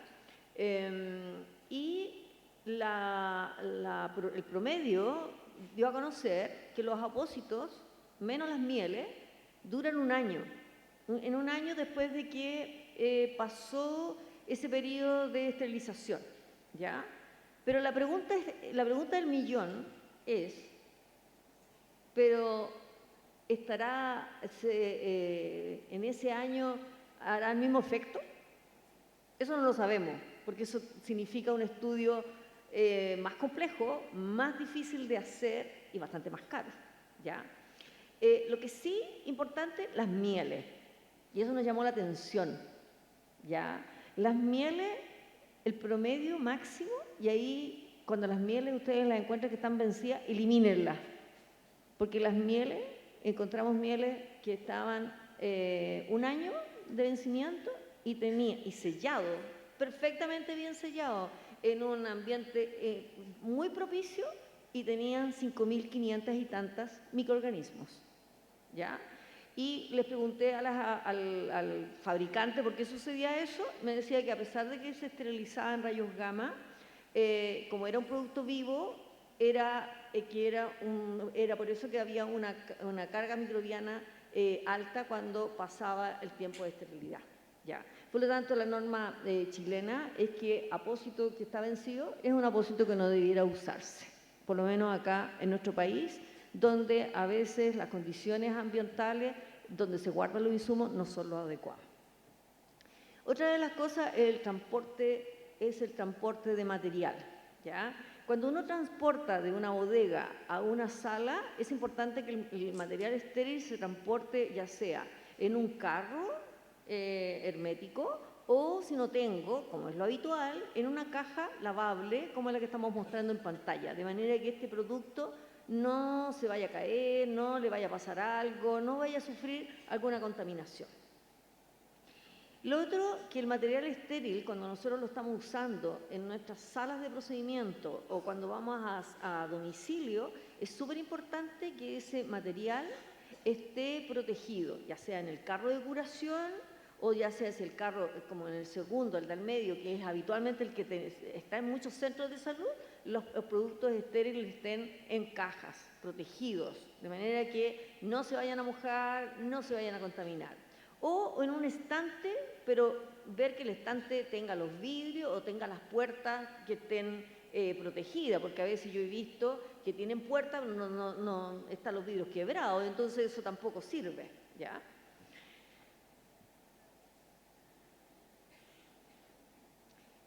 y el promedio dio a conocer que los apósitos, menos las mieles, duran un año. En un año después de que pasó ese periodo de esterilización, ¿ya? Pero la pregunta del millón es, ¿pero estará en ese año, hará el mismo efecto? Eso no lo sabemos, porque eso significa un estudio más complejo, más difícil de hacer y bastante más caro, ¿ya? Lo que sí, importante, las mieles. Y eso nos llamó la atención, ¿ya? Las mieles, el promedio máximo, y ahí cuando las mieles ustedes las encuentran que están vencidas, elimínenlas. Porque las mieles, encontramos mieles que estaban 1 año de vencimiento y sellado, perfectamente bien sellado, en un ambiente muy propicio y tenían 5.500 y tantas microorganismos, ¿ya? Y les pregunté al fabricante por qué sucedía eso, me decía que a pesar de que se esterilizaba en rayos gamma, como era un producto vivo, era por eso que había una carga microbiana alta cuando pasaba el tiempo de esterilidad, ¿ya? Por lo tanto, la norma chilena es que apósito que está vencido es un apósito que no debiera usarse, por lo menos acá en nuestro país, donde a veces las condiciones ambientales donde se guardan los insumos no son los adecuados. Otra de las cosas es el transporte de material, ¿ya? Cuando uno transporta de una bodega a una sala, es importante que el material estéril se transporte ya sea en un carro hermético o, si no tengo, como es lo habitual, en una caja lavable como la que estamos mostrando en pantalla, de manera que este producto no se vaya a caer, no le vaya a pasar algo, no vaya a sufrir alguna contaminación. Lo otro, que el material estéril, cuando nosotros lo estamos usando en nuestras salas de procedimiento o cuando vamos a domicilio, es súper importante que ese material esté protegido, ya sea en el carro de curación o ya sea es el carro, como en el segundo, el del medio, que es habitualmente el que está en muchos centros de salud, los productos estériles estén en cajas, protegidos, de manera que no se vayan a mojar, no se vayan a contaminar. O en un estante, pero ver que el estante tenga los vidrios o tenga las puertas que estén protegidas, porque a veces yo he visto que tienen puertas, pero no están los vidrios quebrados, entonces eso tampoco sirve, ¿ya?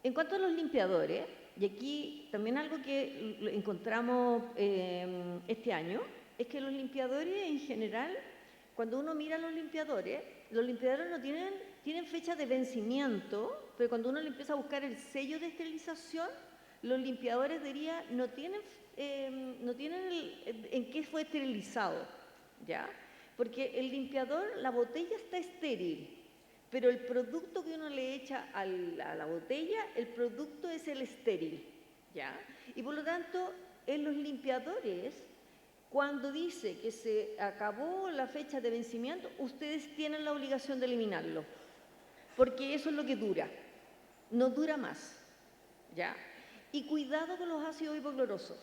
En cuanto a los limpiadores, y aquí también algo que encontramos este año, es que los limpiadores en general, cuando uno mira los limpiadores no tienen fecha de vencimiento, pero cuando uno le empieza a buscar el sello de esterilización, los limpiadores no tienen en qué fue esterilizado, ¿ya? Porque el limpiador, la botella está estéril, pero el producto que uno le echa a la botella, el producto es el estéril, ¿ya? Y por lo tanto, en los limpiadores, cuando dice que se acabó la fecha de vencimiento, ustedes tienen la obligación de eliminarlo, porque eso es lo que dura, no dura más, ¿ya? Y cuidado con los ácidos hipoclorosos.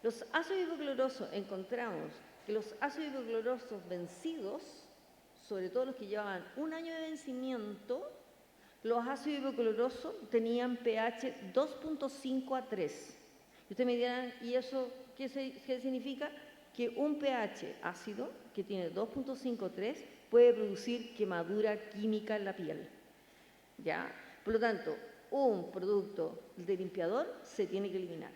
Los ácidos hipoclorosos, encontramos que los ácidos hipoclorosos vencidos, sobre todo los que llevaban 1 año de vencimiento, los ácidos hipoclorosos tenían pH 2.5 a 3. Y ustedes me dirán, ¿y eso qué significa? Que un pH ácido que tiene 2.5 a 3 puede producir quemadura química en la piel, ¿ya? Por lo tanto, un producto de limpiador se tiene que eliminar.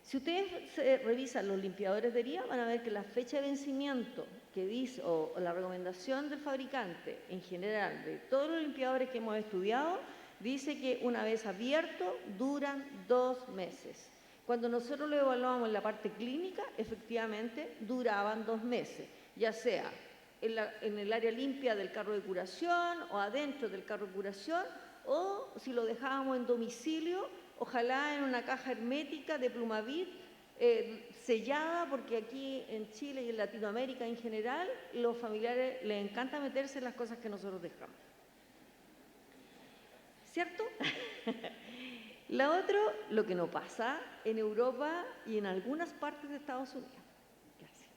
Si ustedes revisan los limpiadores de herida, van a ver que la fecha de vencimiento que dice, o la recomendación del fabricante en general de todos los limpiadores que hemos estudiado, dice que una vez abierto duran 2 meses. Cuando nosotros lo evaluamos en la parte clínica, efectivamente duraban 2 meses, ya sea en el área limpia del carro de curación o adentro del carro de curación, o si lo dejábamos en domicilio, ojalá en una caja hermética de Plumavit sellada, porque aquí en Chile y en Latinoamérica en general, los familiares les encanta meterse en las cosas que nosotros dejamos. ¿Cierto? Lo que no pasa en Europa y en algunas partes de Estados Unidos. Gracias.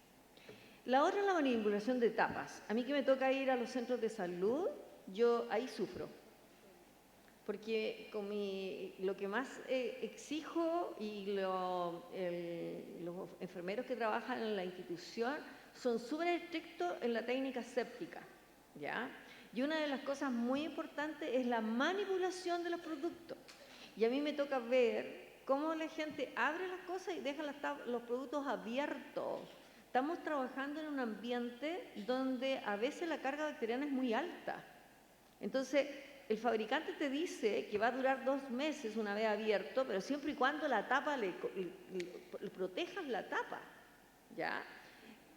La otra es la manipulación de tapas. A mí que me toca ir a los centros de salud, yo ahí sufro. Porque lo que más exijo y los enfermeros que trabajan en la institución son súper estrictos en la técnica séptica, ¿ya? Y una de las cosas muy importantes es la manipulación de los productos. Y a mí me toca ver cómo la gente abre las cosas y deja los productos abiertos. Estamos trabajando en un ambiente donde a veces la carga bacteriana es muy alta. Entonces, el fabricante te dice que va a durar 2 meses una vez abierto, pero siempre y cuando la tapa le protejas la tapa, ¿ya?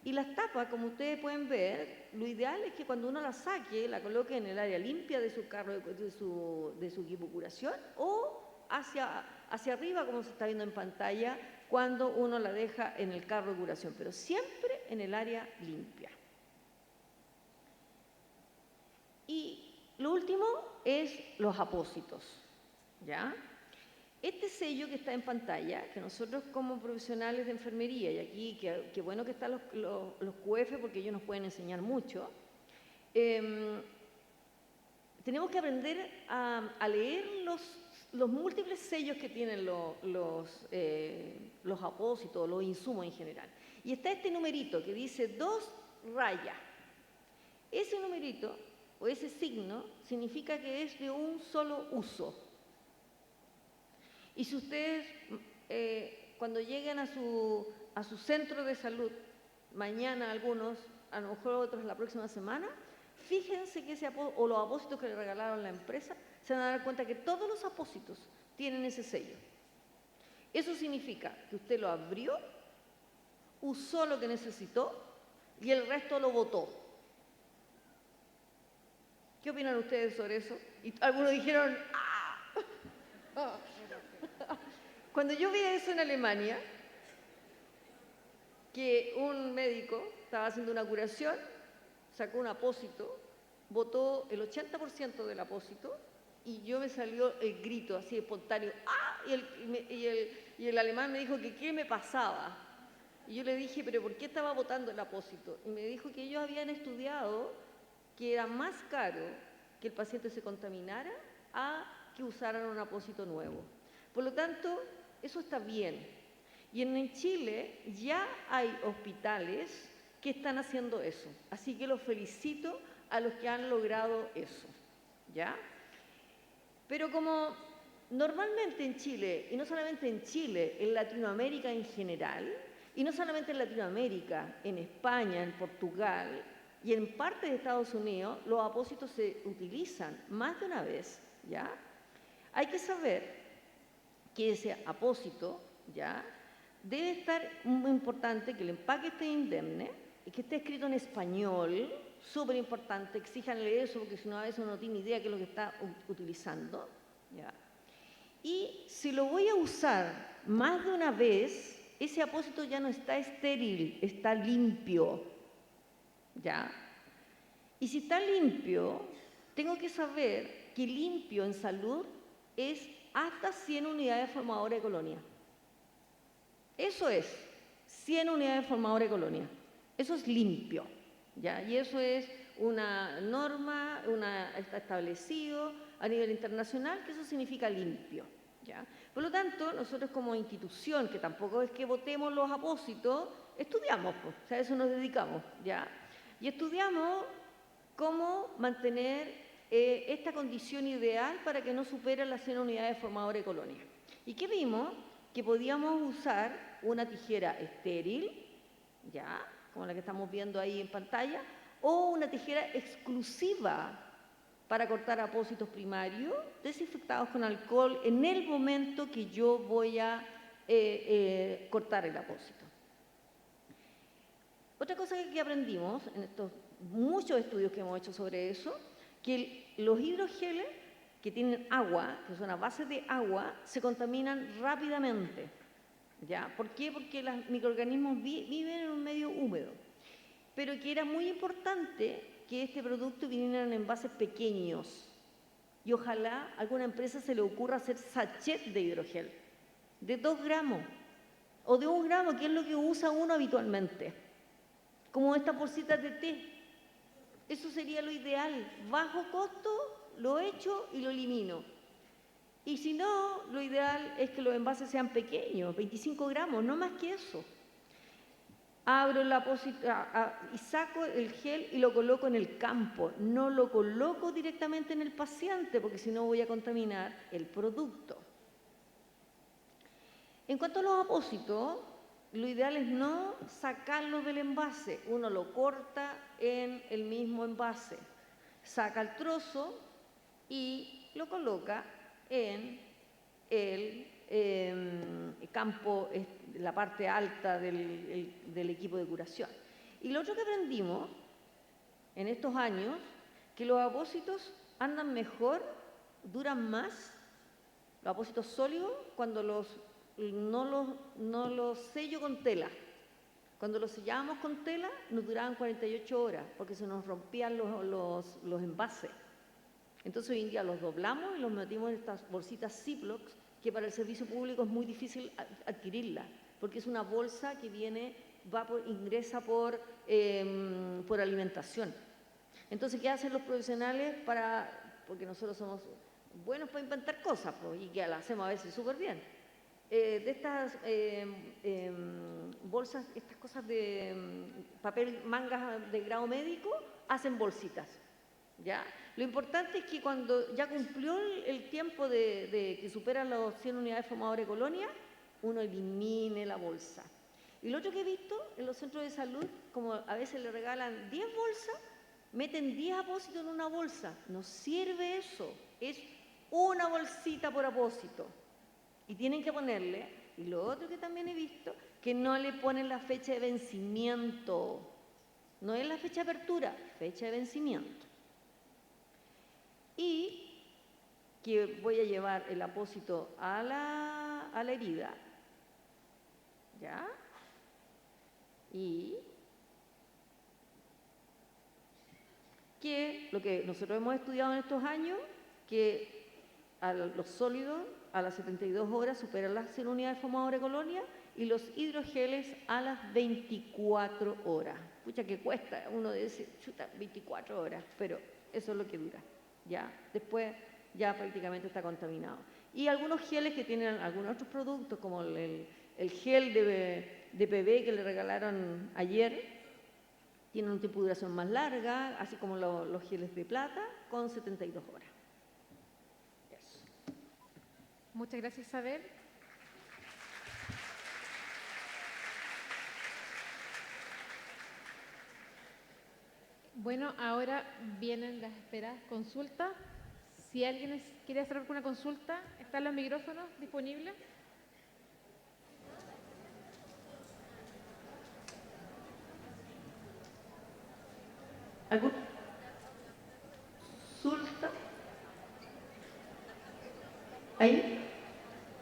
Y las tapas, como ustedes pueden ver, lo ideal es que cuando uno la saque, la coloque en el área limpia de su carro, de su equipo de curación, o hacia arriba, como se está viendo en pantalla, cuando uno la deja en el carro de curación, pero siempre en el área limpia. Y lo último es los apósitos, ¿ya? Este sello que está en pantalla, que nosotros como profesionales de enfermería, y aquí qué bueno que están los QF porque ellos nos pueden enseñar mucho, tenemos que aprender a leer los múltiples sellos que tienen los apósitos, los insumos en general. Y está este numerito que dice 2 rayas. Ese numerito o ese signo significa que es de un solo uso. Y si ustedes, cuando lleguen a su centro de salud, mañana algunos, a lo mejor otros la próxima semana, fíjense que o los apósitos que le regalaron la empresa, se van a dar cuenta que todos los apósitos tienen ese sello. Eso significa que usted lo abrió, usó lo que necesitó y el resto lo botó. ¿Qué opinan ustedes sobre eso? Y algunos dijeron, ¡ah! Cuando yo vi eso en Alemania, que un médico estaba haciendo una curación, sacó un apósito, botó el 80% del apósito y yo me salió el grito así espontáneo, ¡ah! Y el alemán me dijo que qué me pasaba. Y yo le dije, ¿pero por qué estaba botando el apósito? Y me dijo que ellos habían estudiado que era más caro que el paciente se contaminara a que usaran un apósito nuevo. Por lo tanto, eso está bien. Y en Chile ya hay hospitales que están haciendo eso. Así que los felicito a los que han logrado eso, ¿ya? Pero como normalmente en Chile, y no solamente en Chile, en Latinoamérica en general, y no solamente en Latinoamérica, en España, en Portugal, y en parte de Estados Unidos, los apósitos se utilizan más de una vez, ¿ya? Hay que saber que ese apósito, ¿ya? Debe estar muy importante que el empaque esté indemne y que esté escrito en español, súper importante, exíjanle eso porque si no a veces uno no tiene idea de qué es lo que está utilizando, ¿ya? Y si lo voy a usar más de una vez, ese apósito ya no está estéril, está limpio, ¿ya? Y si está limpio, tengo que saber que limpio en salud es hasta 100 unidades formadoras de colonia. Eso es, 100 unidades formadoras de colonia. Eso es limpio, ¿ya? Y eso es una norma, está establecido a nivel internacional que eso significa limpio, ¿ya? Por lo tanto, nosotros como institución, que tampoco es que votemos los apósitos, estudiamos, pues, o sea, a eso nos dedicamos, ¿ya? Y estudiamos cómo mantener esta condición ideal para que no supere las 100 unidades formadoras de colonia. ¿Y qué vimos? Que podíamos usar una tijera estéril, ¿ya? Como la que estamos viendo ahí en pantalla, o una tijera exclusiva para cortar apósitos primarios desinfectados con alcohol en el momento que yo voy a cortar el apósito. Otra cosa que aprendimos en estos muchos estudios que hemos hecho sobre eso, que los hidrogeles que tienen agua, que son a base de agua, se contaminan rápidamente, ¿ya? ¿Por qué? Porque los microorganismos viven en un medio húmedo, pero que era muy importante que este producto viniera en envases pequeños y ojalá a alguna empresa se le ocurra hacer sachet de hidrogel de 2 gramos o de 1 gramo, que es lo que usa uno habitualmente, como estas bolsitas de té. Eso sería lo ideal, bajo costo, lo echo y lo elimino. Y si no, lo ideal es que los envases sean pequeños, 25 gramos, no más que eso. Abro el apósito y saco el gel y lo coloco en el campo. No lo coloco directamente en el paciente porque si no voy a contaminar el producto. En cuanto a los apósitos, lo ideal es no sacarlo del envase. Uno lo corta en el mismo envase, saca el trozo y lo coloca en el campo, la parte alta del equipo de curación. Y lo otro que aprendimos en estos años, que los apósitos andan mejor, duran más, los apósitos sólidos, cuando no los sello con tela. Cuando los sellábamos con tela, nos duraban 48 horas, porque se nos rompían los envases. Entonces hoy en día los doblamos y los metimos en estas bolsitas Ziploc, que para el servicio público es muy difícil adquirirla, porque es una bolsa que ingresa por alimentación. Entonces, ¿qué hacen los profesionales porque nosotros somos buenos para inventar cosas, pues, y que las hacemos a veces súper bien? De estas bolsas, estas cosas de papel, mangas de grado médico, hacen bolsitas, ¿ya? Lo importante es que cuando ya cumplió el tiempo de que superan las 100 unidades formadoras de colonia, uno elimine la bolsa. Y lo otro que he visto en los centros de salud, como a veces le regalan 10 bolsas, meten 10 apósitos en una bolsa. No sirve eso, es una bolsita por apósito. Y tienen que ponerle, y lo otro que también he visto, que no le ponen la fecha de vencimiento. No es la fecha de apertura, fecha de vencimiento. Y que voy a llevar el apósito a la herida, ¿ya? Y que lo que nosotros hemos estudiado en estos años, que a los sólidos a las 72 horas superan las 100 unidades formadoras de colonia y los hidrogeles a las 24 horas. Pucha, que cuesta uno decir, chuta, 24 horas, pero eso es lo que dura. Ya, después ya prácticamente está contaminado. Y algunos geles que tienen algunos otros productos, como el gel de PB que le regalaron ayer, tienen un tiempo de duración más larga, así como los geles de plata, con 72 horas. Eso. Muchas gracias, Isabel. Bueno, ahora vienen las esperadas consultas. Si alguien quiere hacer alguna consulta, ¿están los micrófonos disponibles? ¿Alguna consulta? ¿Ahí?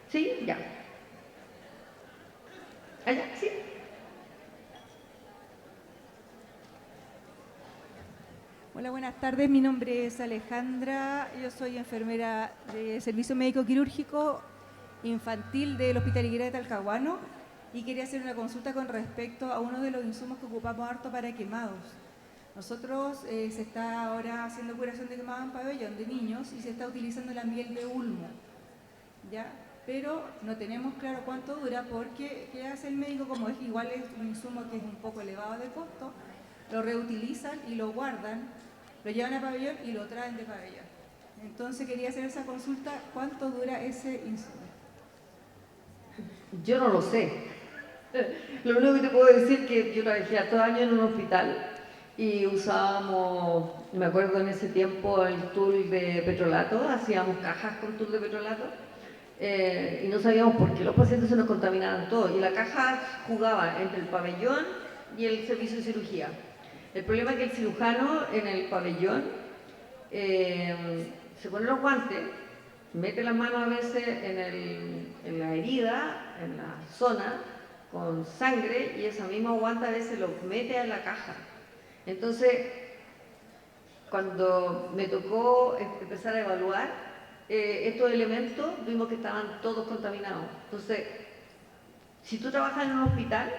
¿Sí? Ya. ¿Allá? ¿Sí? Hola, buenas tardes. Mi nombre es Alejandra. Yo soy enfermera de Servicio Médico Quirúrgico Infantil del Hospital Higuera de Talcahuano y quería hacer una consulta con respecto a uno de los insumos que ocupamos harto para quemados. Nosotros se está ahora haciendo curación de quemados en pabellón de niños y se está utilizando la miel de ulmo, ¿ya? Pero no tenemos claro cuánto dura porque ¿qué hace el médico? Como es igual es un insumo que es un poco elevado de costo, lo reutilizan y lo guardan, lo llevan a pabellón y lo traen de pabellón. Entonces quería hacer esa consulta, ¿cuánto dura ese insumo? Yo no lo sé. Lo único que te puedo decir es que yo trabajé hartos años en un hospital y usábamos, me acuerdo en ese tiempo, el tool de petrolato, hacíamos cajas con tool de petrolato y no sabíamos por qué los pacientes se nos contaminaban todos. Y la caja jugaba entre el pabellón y el servicio de cirugía. El problema es que el cirujano en el pabellón se pone los guantes, mete las manos a veces en la herida, en la zona, con sangre, y esa misma guanta a veces lo mete en la caja. Entonces, cuando me tocó empezar a evaluar estos elementos, vimos que estaban todos contaminados. Entonces, si tú trabajas en un hospital,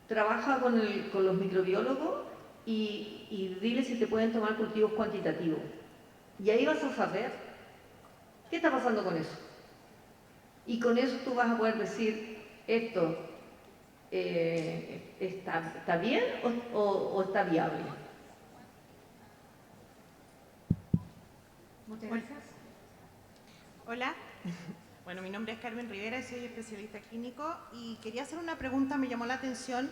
trabaja con los microbiólogos y dile si te pueden tomar cultivos cuantitativos. Y ahí vas a saber qué está pasando con eso. Y con eso tú vas a poder decir, esto está bien o está viable. Muchas gracias. Hola, Bueno, mi nombre es Carmen Rivera y soy especialista clínico y quería hacer una pregunta, me llamó la atención,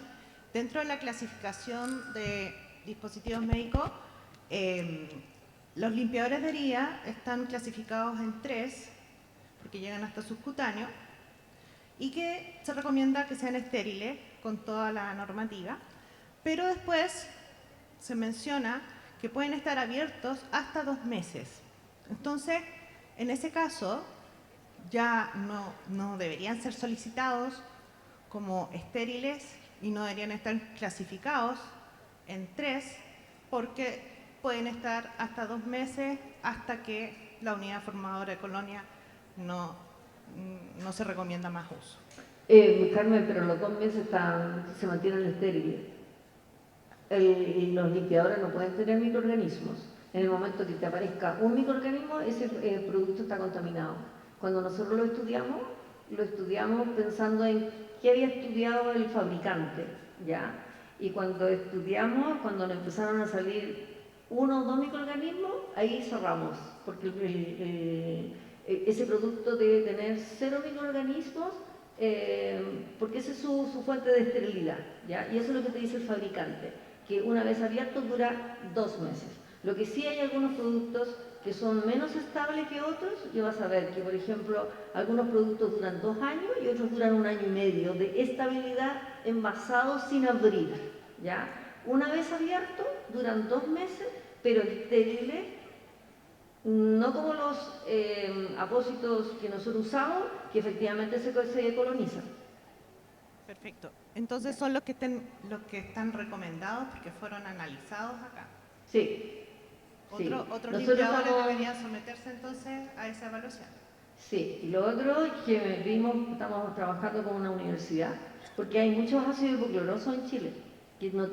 dentro de la clasificación de dispositivos médicos, los limpiadores de herida están clasificados en 3, porque llegan hasta subcutáneo, y que se recomienda que sean estériles con toda la normativa, pero después se menciona que pueden estar abiertos hasta 2 meses. Entonces, en ese caso, ya no deberían ser solicitados como estériles y no deberían estar clasificados en 3 porque pueden estar hasta 2 meses hasta que la unidad formadora de colonia no se recomienda más uso. Carmen, pero los 2 meses se mantienen estériles. Los limpiadores no pueden tener microorganismos. En el momento que te aparezca un microorganismo, ese producto está contaminado. Cuando nosotros lo estudiamos pensando en qué había estudiado el fabricante, ¿ya? Y cuando nos empezaron a salir 1 o 2 microorganismos, ahí cerramos, porque ese producto debe tener 0 microorganismos, porque esa es su fuente de esterilidad, ¿ya? Y eso es lo que te dice el fabricante, que una vez abierto dura 2 meses. Lo que sí hay algunos productos que son menos estables que otros, y vas a ver que, por ejemplo, algunos productos duran 2 años y otros duran 1 año y medio de estabilidad envasados sin abrir, ¿ya? Una vez abierto, duran 2 meses, pero estériles, no como los apósitos que nosotros usamos, que efectivamente se colonizan. Perfecto. Entonces son los que están recomendados porque fueron analizados acá. Sí. Otros limpiadores deberían someterse entonces a esa evaluación. Sí, y lo otro que estamos trabajando con una universidad, porque hay muchos ácidos hipoclorosos en Chile que no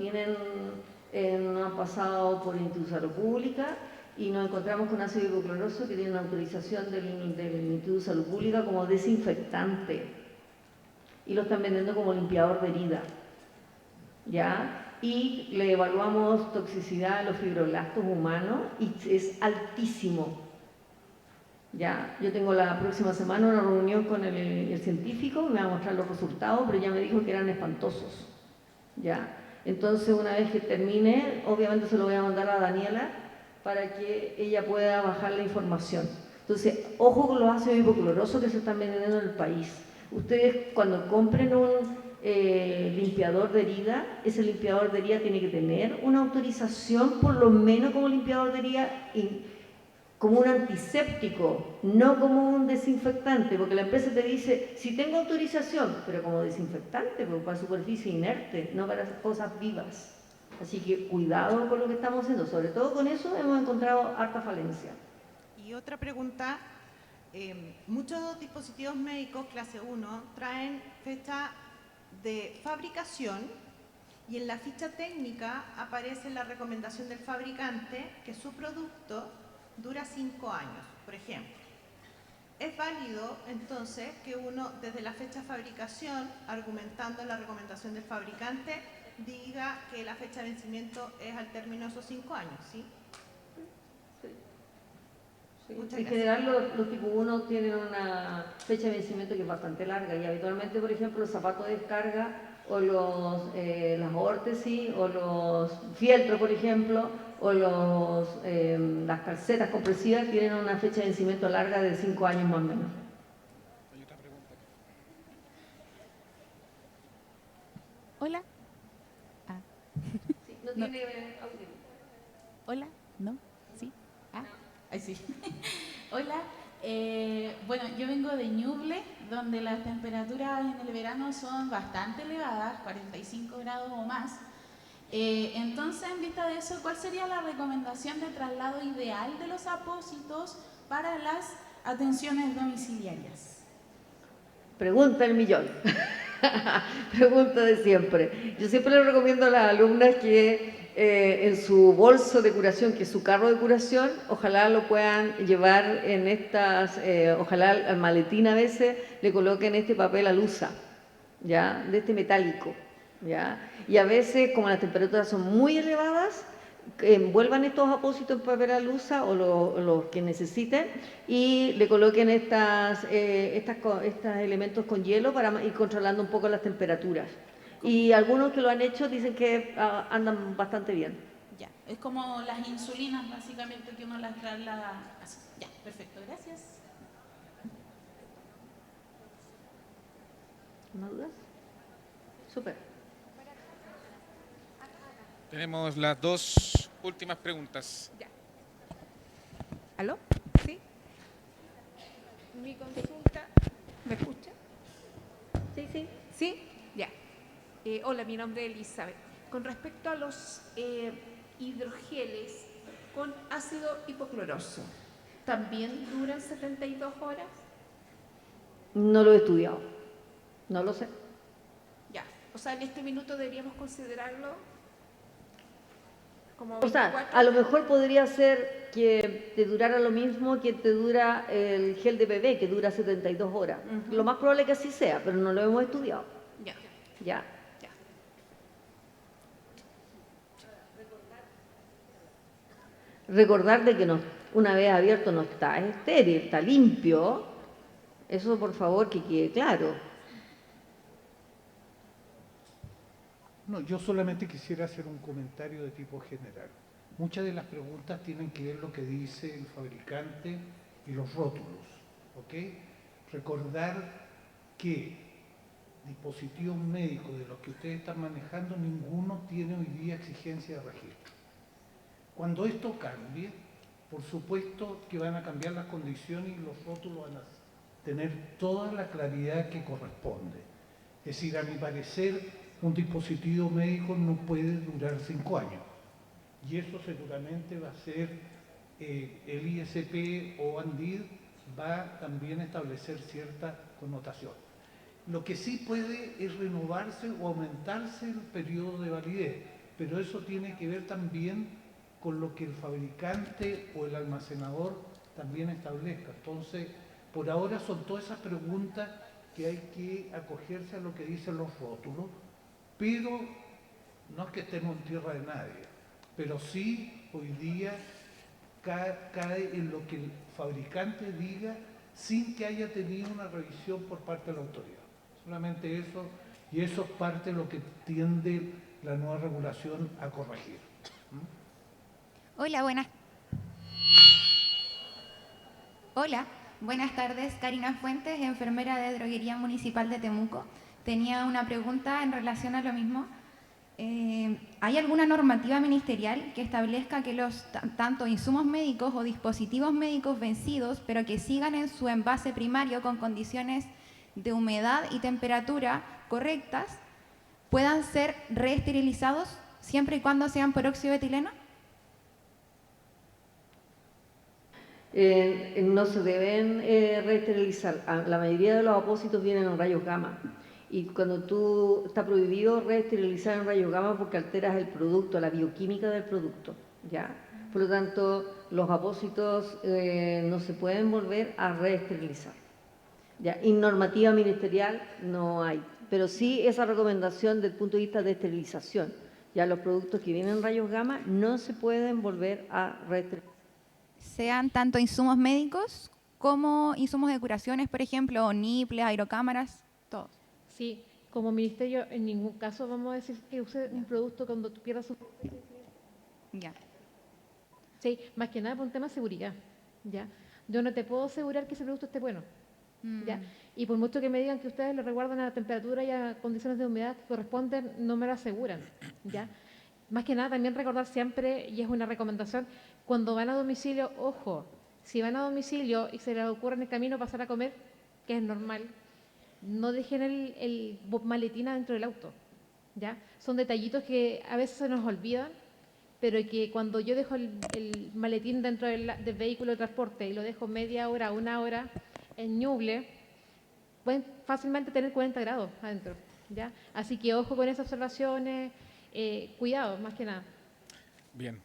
han pasado por Instituto de Salud Pública, y nos encontramos con ácido hipocloroso que tiene una autorización del Instituto de Salud Pública como desinfectante y lo están vendiendo como limpiador de herida, ¿ya? Y le evaluamos toxicidad a los fibroblastos humanos y es altísimo. Ya, yo tengo la próxima semana una reunión con el científico, me va a mostrar los resultados, pero ya me dijo que eran espantosos. Ya, entonces una vez que termine, obviamente se lo voy a mandar a Daniela para que ella pueda bajar la información. Entonces, ojo con los ácidos hipoclorosos que se están vendiendo en el país. Ustedes cuando compren un limpiador de herida, ese limpiador de herida tiene que tener una autorización por lo menos como limpiador de herida, como un antiséptico, no como un desinfectante, porque la empresa te dice, si tengo autorización, pero como desinfectante, porque para superficie inerte, no para cosas vivas. Así que cuidado con lo que estamos haciendo, sobre todo con eso hemos encontrado harta falencia. Y otra pregunta, muchos dispositivos médicos clase 1 traen fecha de fabricación y en la ficha técnica aparece la recomendación del fabricante que su producto dura 5 años, por ejemplo. Es válido entonces que uno desde la fecha de fabricación, argumentando la recomendación del fabricante, diga que la fecha de vencimiento es al término de esos 5 años, ¿sí? En general los tipo 1 tienen una fecha de vencimiento que es bastante larga y habitualmente, por ejemplo, los zapatos de descarga o las órtesis o los fieltros, por ejemplo, o las calcetas compresivas tienen una fecha de vencimiento larga de 5 años más o menos. Hay otra pregunta. Hola. Sí, no tiene audio. Hola, ¿no? ¿Sí? Ah, ahí sí. Hola, bueno, yo vengo de Ñuble, donde las temperaturas en el verano son bastante elevadas, 45 grados o más. Entonces, en vista de eso, ¿cuál sería la recomendación de traslado ideal de los apósitos para las atenciones domiciliarias? Pregunta el millón. Pregunta de siempre. Yo siempre le recomiendo a las alumnas que en su bolso de curación, que es su carro de curación, ojalá lo puedan llevar en ojalá al maletín a veces le coloquen este papel alusa, ¿ya? De este metálico, ¿ya? Y a veces, como las temperaturas son muy elevadas, envuelvan estos apósitos en papel alusa o los que necesiten y le coloquen estos elementos con hielo para ir controlando un poco las temperaturas. Y algunos que lo han hecho dicen que andan bastante bien. Ya, es como las insulinas, básicamente, que uno las traslada así. Ya, perfecto, gracias. ¿Más dudas? Súper. Tenemos las dos últimas preguntas. Ya. ¿Aló? ¿Sí? Mi consulta... ¿Me escucha? Sí, sí. ¿Sí? Ya. Hola, mi nombre es Elizabeth. Con respecto a los hidrogeles con ácido hipocloroso, ¿también duran 72 horas? No lo he estudiado. No lo sé. Ya. O sea, en este minuto deberíamos considerarlo como O sea, 24. a lo mejor podría ser que te durara lo mismo que te dura el gel de bebé, que dura 72 horas. Lo más probable es que así sea, pero no lo hemos estudiado. Ya. Ya. Ya. Recordar de que una vez abierto no está estéril, está limpio. Eso, por favor, que quede claro. No, yo solamente quisiera hacer un comentario de tipo general. Muchas de las preguntas tienen que ver lo que dice el fabricante y los rótulos, ¿ok? Recordar que dispositivos médicos de los que ustedes están manejando, ninguno tiene hoy día exigencia de registro. Cuando esto cambie, por supuesto que van a cambiar las condiciones y los rótulos van a tener toda la claridad que corresponde. Es decir, a mi parecer, un dispositivo médico no puede durar 5 años. Y eso seguramente va a ser, el ISP o ANDID va también a establecer cierta connotación. Lo que sí puede es renovarse o aumentarse el periodo de validez, pero eso tiene que ver también con lo que el fabricante o el almacenador también establezca. Entonces, por ahora son todas esas preguntas que hay que acogerse a lo que dicen los rótulos, pero no es que estemos en tierra de nadie, pero sí hoy día cae en lo que el fabricante diga sin que haya tenido una revisión por parte de la autoridad. Solamente eso, y eso es parte de lo que tiende la nueva regulación a corregir. Hola, buenas tardes. Karina Fuentes, enfermera de Droguería Municipal de Temuco. Tenía una pregunta en relación a lo mismo. ¿Hay alguna normativa ministerial que establezca que tanto insumos médicos o dispositivos médicos vencidos, pero que sigan en su envase primario con condiciones de humedad y temperatura correctas, puedan ser reesterilizados siempre y cuando sean por óxido de etileno? No se deben reesterilizar. La mayoría de los apósitos vienen en rayos gamma. Y cuando está prohibido reesterilizar en rayos gamma porque alteras el producto, la bioquímica del producto, ¿ya? Por lo tanto, los apósitos no se pueden volver a reesterilizar, ¿ya? Y normativa ministerial no hay, pero sí esa recomendación del punto de vista de esterilización. Ya los productos que vienen en rayos gamma no se pueden volver a reesterilizar. Sean tanto insumos médicos como insumos de curaciones, por ejemplo, o niples, aerocámaras, todos. Sí, como ministerio en ningún caso vamos a decir que use un producto cuando tú pierdas su... Ya. Sí, más que nada por un tema de seguridad, ¿ya? Yo no te puedo asegurar que ese producto esté bueno, ¿ya? Y por mucho que me digan que ustedes lo resguardan a la temperatura y a condiciones de humedad que corresponden, no me lo aseguran, ¿ya? Más que nada también recordar siempre, y es una recomendación, cuando van a domicilio, ojo, si van a domicilio y se les ocurre en el camino pasar a comer, que es normal, no dejen el maletín dentro del auto, ¿ya? Son detallitos que a veces se nos olvidan, pero que cuando yo dejo el maletín dentro del vehículo de transporte y lo dejo media hora, una hora en Ñuble, pueden fácilmente tener 40 grados adentro, ¿ya? Así que ojo con esas observaciones, cuidado, más que nada. Bien,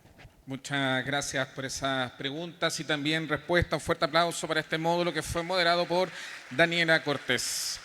muchas gracias por esas preguntas y también respuestas. Un fuerte aplauso para este módulo que fue moderado por Daniela Cortés.